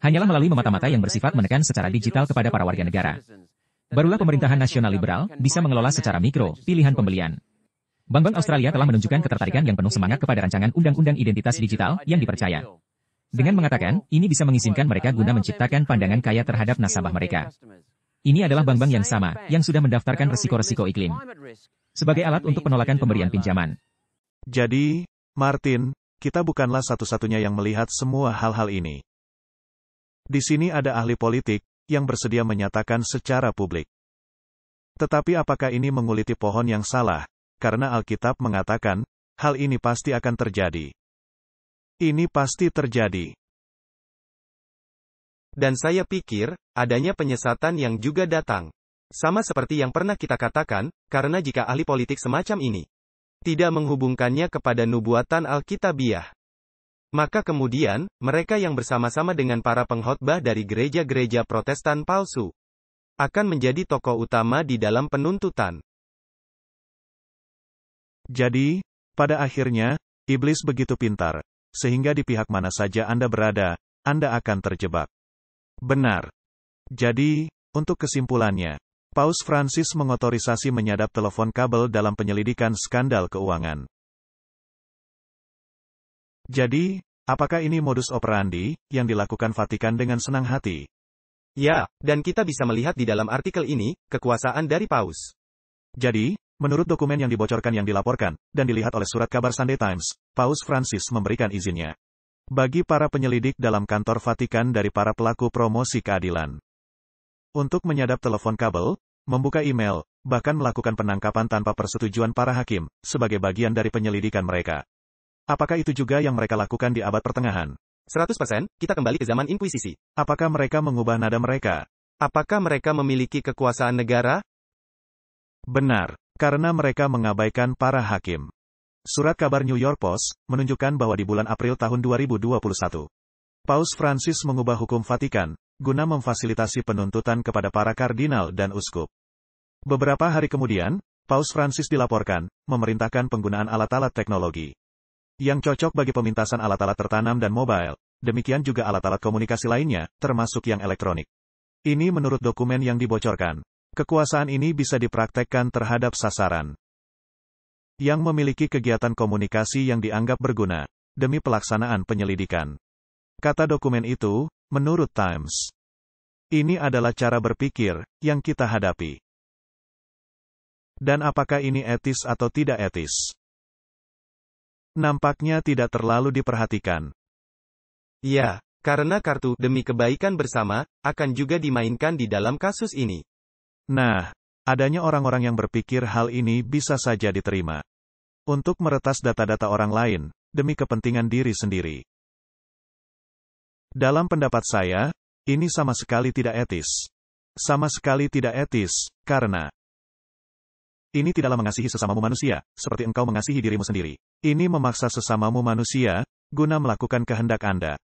Hanyalah melalui memata-mata yang bersifat menekan secara digital kepada para warga negara. Barulah pemerintahan nasional liberal bisa mengelola secara mikro pilihan pembelian. Bank-bank Australia telah menunjukkan ketertarikan yang penuh semangat kepada rancangan undang-undang identitas digital yang dipercaya. Dengan mengatakan, ini bisa mengizinkan mereka guna menciptakan pandangan kaya terhadap nasabah mereka. Ini adalah bank-bank yang sama, yang sudah mendaftarkan risiko-risiko iklim sebagai alat untuk penolakan pemberian pinjaman. Jadi, Martin, kita bukanlah satu-satunya yang melihat semua hal-hal ini. Di sini ada ahli politik yang bersedia menyatakan secara publik. Tetapi apakah ini menguliti pohon yang salah? Karena Alkitab mengatakan, hal ini pasti akan terjadi. Ini pasti terjadi. Dan saya pikir, adanya penyesatan yang juga datang. Sama seperti yang pernah kita katakan, karena jika ahli politik semacam ini tidak menghubungkannya kepada nubuatan Alkitabiah, maka kemudian, mereka yang bersama-sama dengan para pengkhotbah dari gereja-gereja Protestan palsu akan menjadi tokoh utama di dalam penuntutan. Jadi, pada akhirnya, iblis begitu pintar, sehingga di pihak mana saja Anda berada, Anda akan terjebak. Benar. Jadi, untuk kesimpulannya, Paus Francis mengotorisasi menyadap telepon kabel dalam penyelidikan skandal keuangan. Jadi, apakah ini modus operandi yang dilakukan Vatikan dengan senang hati? Ya, dan kita bisa melihat di dalam artikel ini, kekuasaan dari Paus. Jadi, menurut dokumen yang dibocorkan yang dilaporkan, dan dilihat oleh surat kabar Sunday Times, Paus Francis memberikan izinnya bagi para penyelidik dalam kantor Vatikan dari para pelaku promosi keadilan untuk menyadap telepon kabel, membuka email, bahkan melakukan penangkapan tanpa persetujuan para hakim, sebagai bagian dari penyelidikan mereka. Apakah itu juga yang mereka lakukan di abad pertengahan? 100%, kita kembali ke zaman Inkuisisi. Apakah mereka mengubah nada mereka? Apakah mereka memiliki kekuasaan negara? Benar, karena mereka mengabaikan para hakim. Surat kabar New York Post menunjukkan bahwa di bulan April tahun 2021, Paus Francis mengubah hukum Vatikan guna memfasilitasi penuntutan kepada para kardinal dan uskup. Beberapa hari kemudian, Paus Francis dilaporkan memerintahkan penggunaan alat-alat teknologi yang cocok bagi pemintasan alat-alat tertanam dan mobile, demikian juga alat-alat komunikasi lainnya, termasuk yang elektronik. Ini menurut dokumen yang dibocorkan. Kekuasaan ini bisa dipraktekkan terhadap sasaran yang memiliki kegiatan komunikasi yang dianggap berguna demi pelaksanaan penyelidikan. Kata dokumen itu, menurut Times, ini adalah cara berpikir yang kita hadapi. Dan apakah ini etis atau tidak etis? Nampaknya tidak terlalu diperhatikan. Ya, karena kartu demi kebaikan bersama akan juga dimainkan di dalam kasus ini. Nah, adanya orang-orang yang berpikir hal ini bisa saja diterima untuk meretas data-data orang lain demi kepentingan diri sendiri. Dalam pendapat saya, ini sama sekali tidak etis. Sama sekali tidak etis, karena ini tidaklah mengasihi sesamamu manusia, seperti engkau mengasihi dirimu sendiri. Ini memaksa sesamamu manusia guna melakukan kehendak Anda.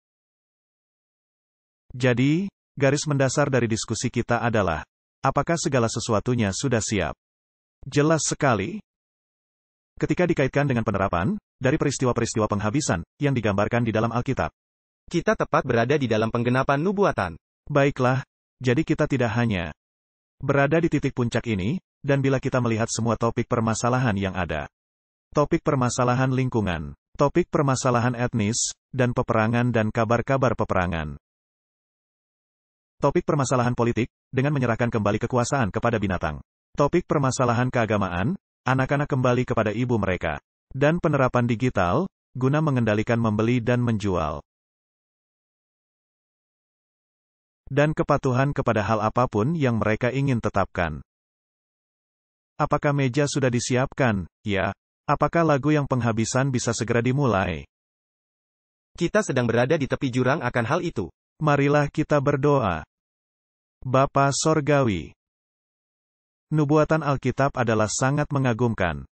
Jadi, garis mendasar dari diskusi kita adalah, apakah segala sesuatunya sudah siap? Jelas sekali. Ketika dikaitkan dengan penerapan dari peristiwa-peristiwa penghabisan yang digambarkan di dalam Alkitab, kita tepat berada di dalam penggenapan nubuatan. Baiklah, jadi kita tidak hanya berada di titik puncak ini, dan bila kita melihat semua topik permasalahan yang ada, topik permasalahan lingkungan, topik permasalahan etnis, dan peperangan dan kabar-kabar peperangan, topik permasalahan politik, dengan menyerahkan kembali kekuasaan kepada binatang, topik permasalahan keagamaan, anak-anak kembali kepada ibu mereka, dan penerapan digital, guna mengendalikan membeli dan menjual, dan kepatuhan kepada hal apapun yang mereka ingin tetapkan. Apakah meja sudah disiapkan? Ya. Apakah lagu yang penghabisan bisa segera dimulai? Kita sedang berada di tepi jurang akan hal itu. Marilah kita berdoa. Bapa Sorgawi, nubuatan Alkitab adalah sangat mengagumkan.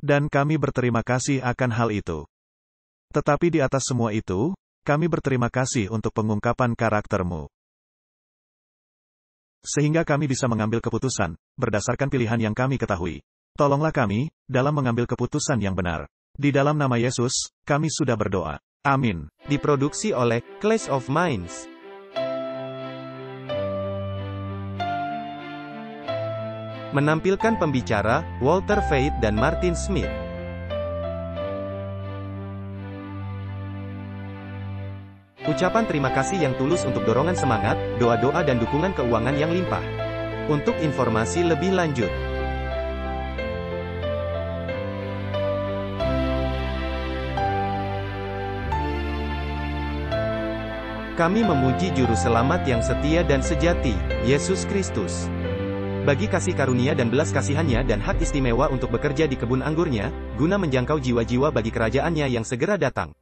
Dan kami berterima kasih akan hal itu. Tetapi di atas semua itu, kami berterima kasih untuk pengungkapan karakter-Mu. Sehingga kami bisa mengambil keputusan, berdasarkan pilihan yang kami ketahui. Tolonglah kami, dalam mengambil keputusan yang benar. Di dalam nama Yesus, kami sudah berdoa. Amin. Diproduksi oleh Clash of Minds. Menampilkan pembicara, Walter Faith dan Martin Smith. Ucapan terima kasih yang tulus untuk dorongan semangat, doa-doa dan dukungan keuangan yang limpah. Untuk informasi lebih lanjut, kami memuji Juru Selamat yang setia dan sejati, Yesus Kristus. Bagi kasih karunia dan belas kasihannya dan hak istimewa untuk bekerja di kebun anggurnya, guna menjangkau jiwa-jiwa bagi kerajaannya yang segera datang.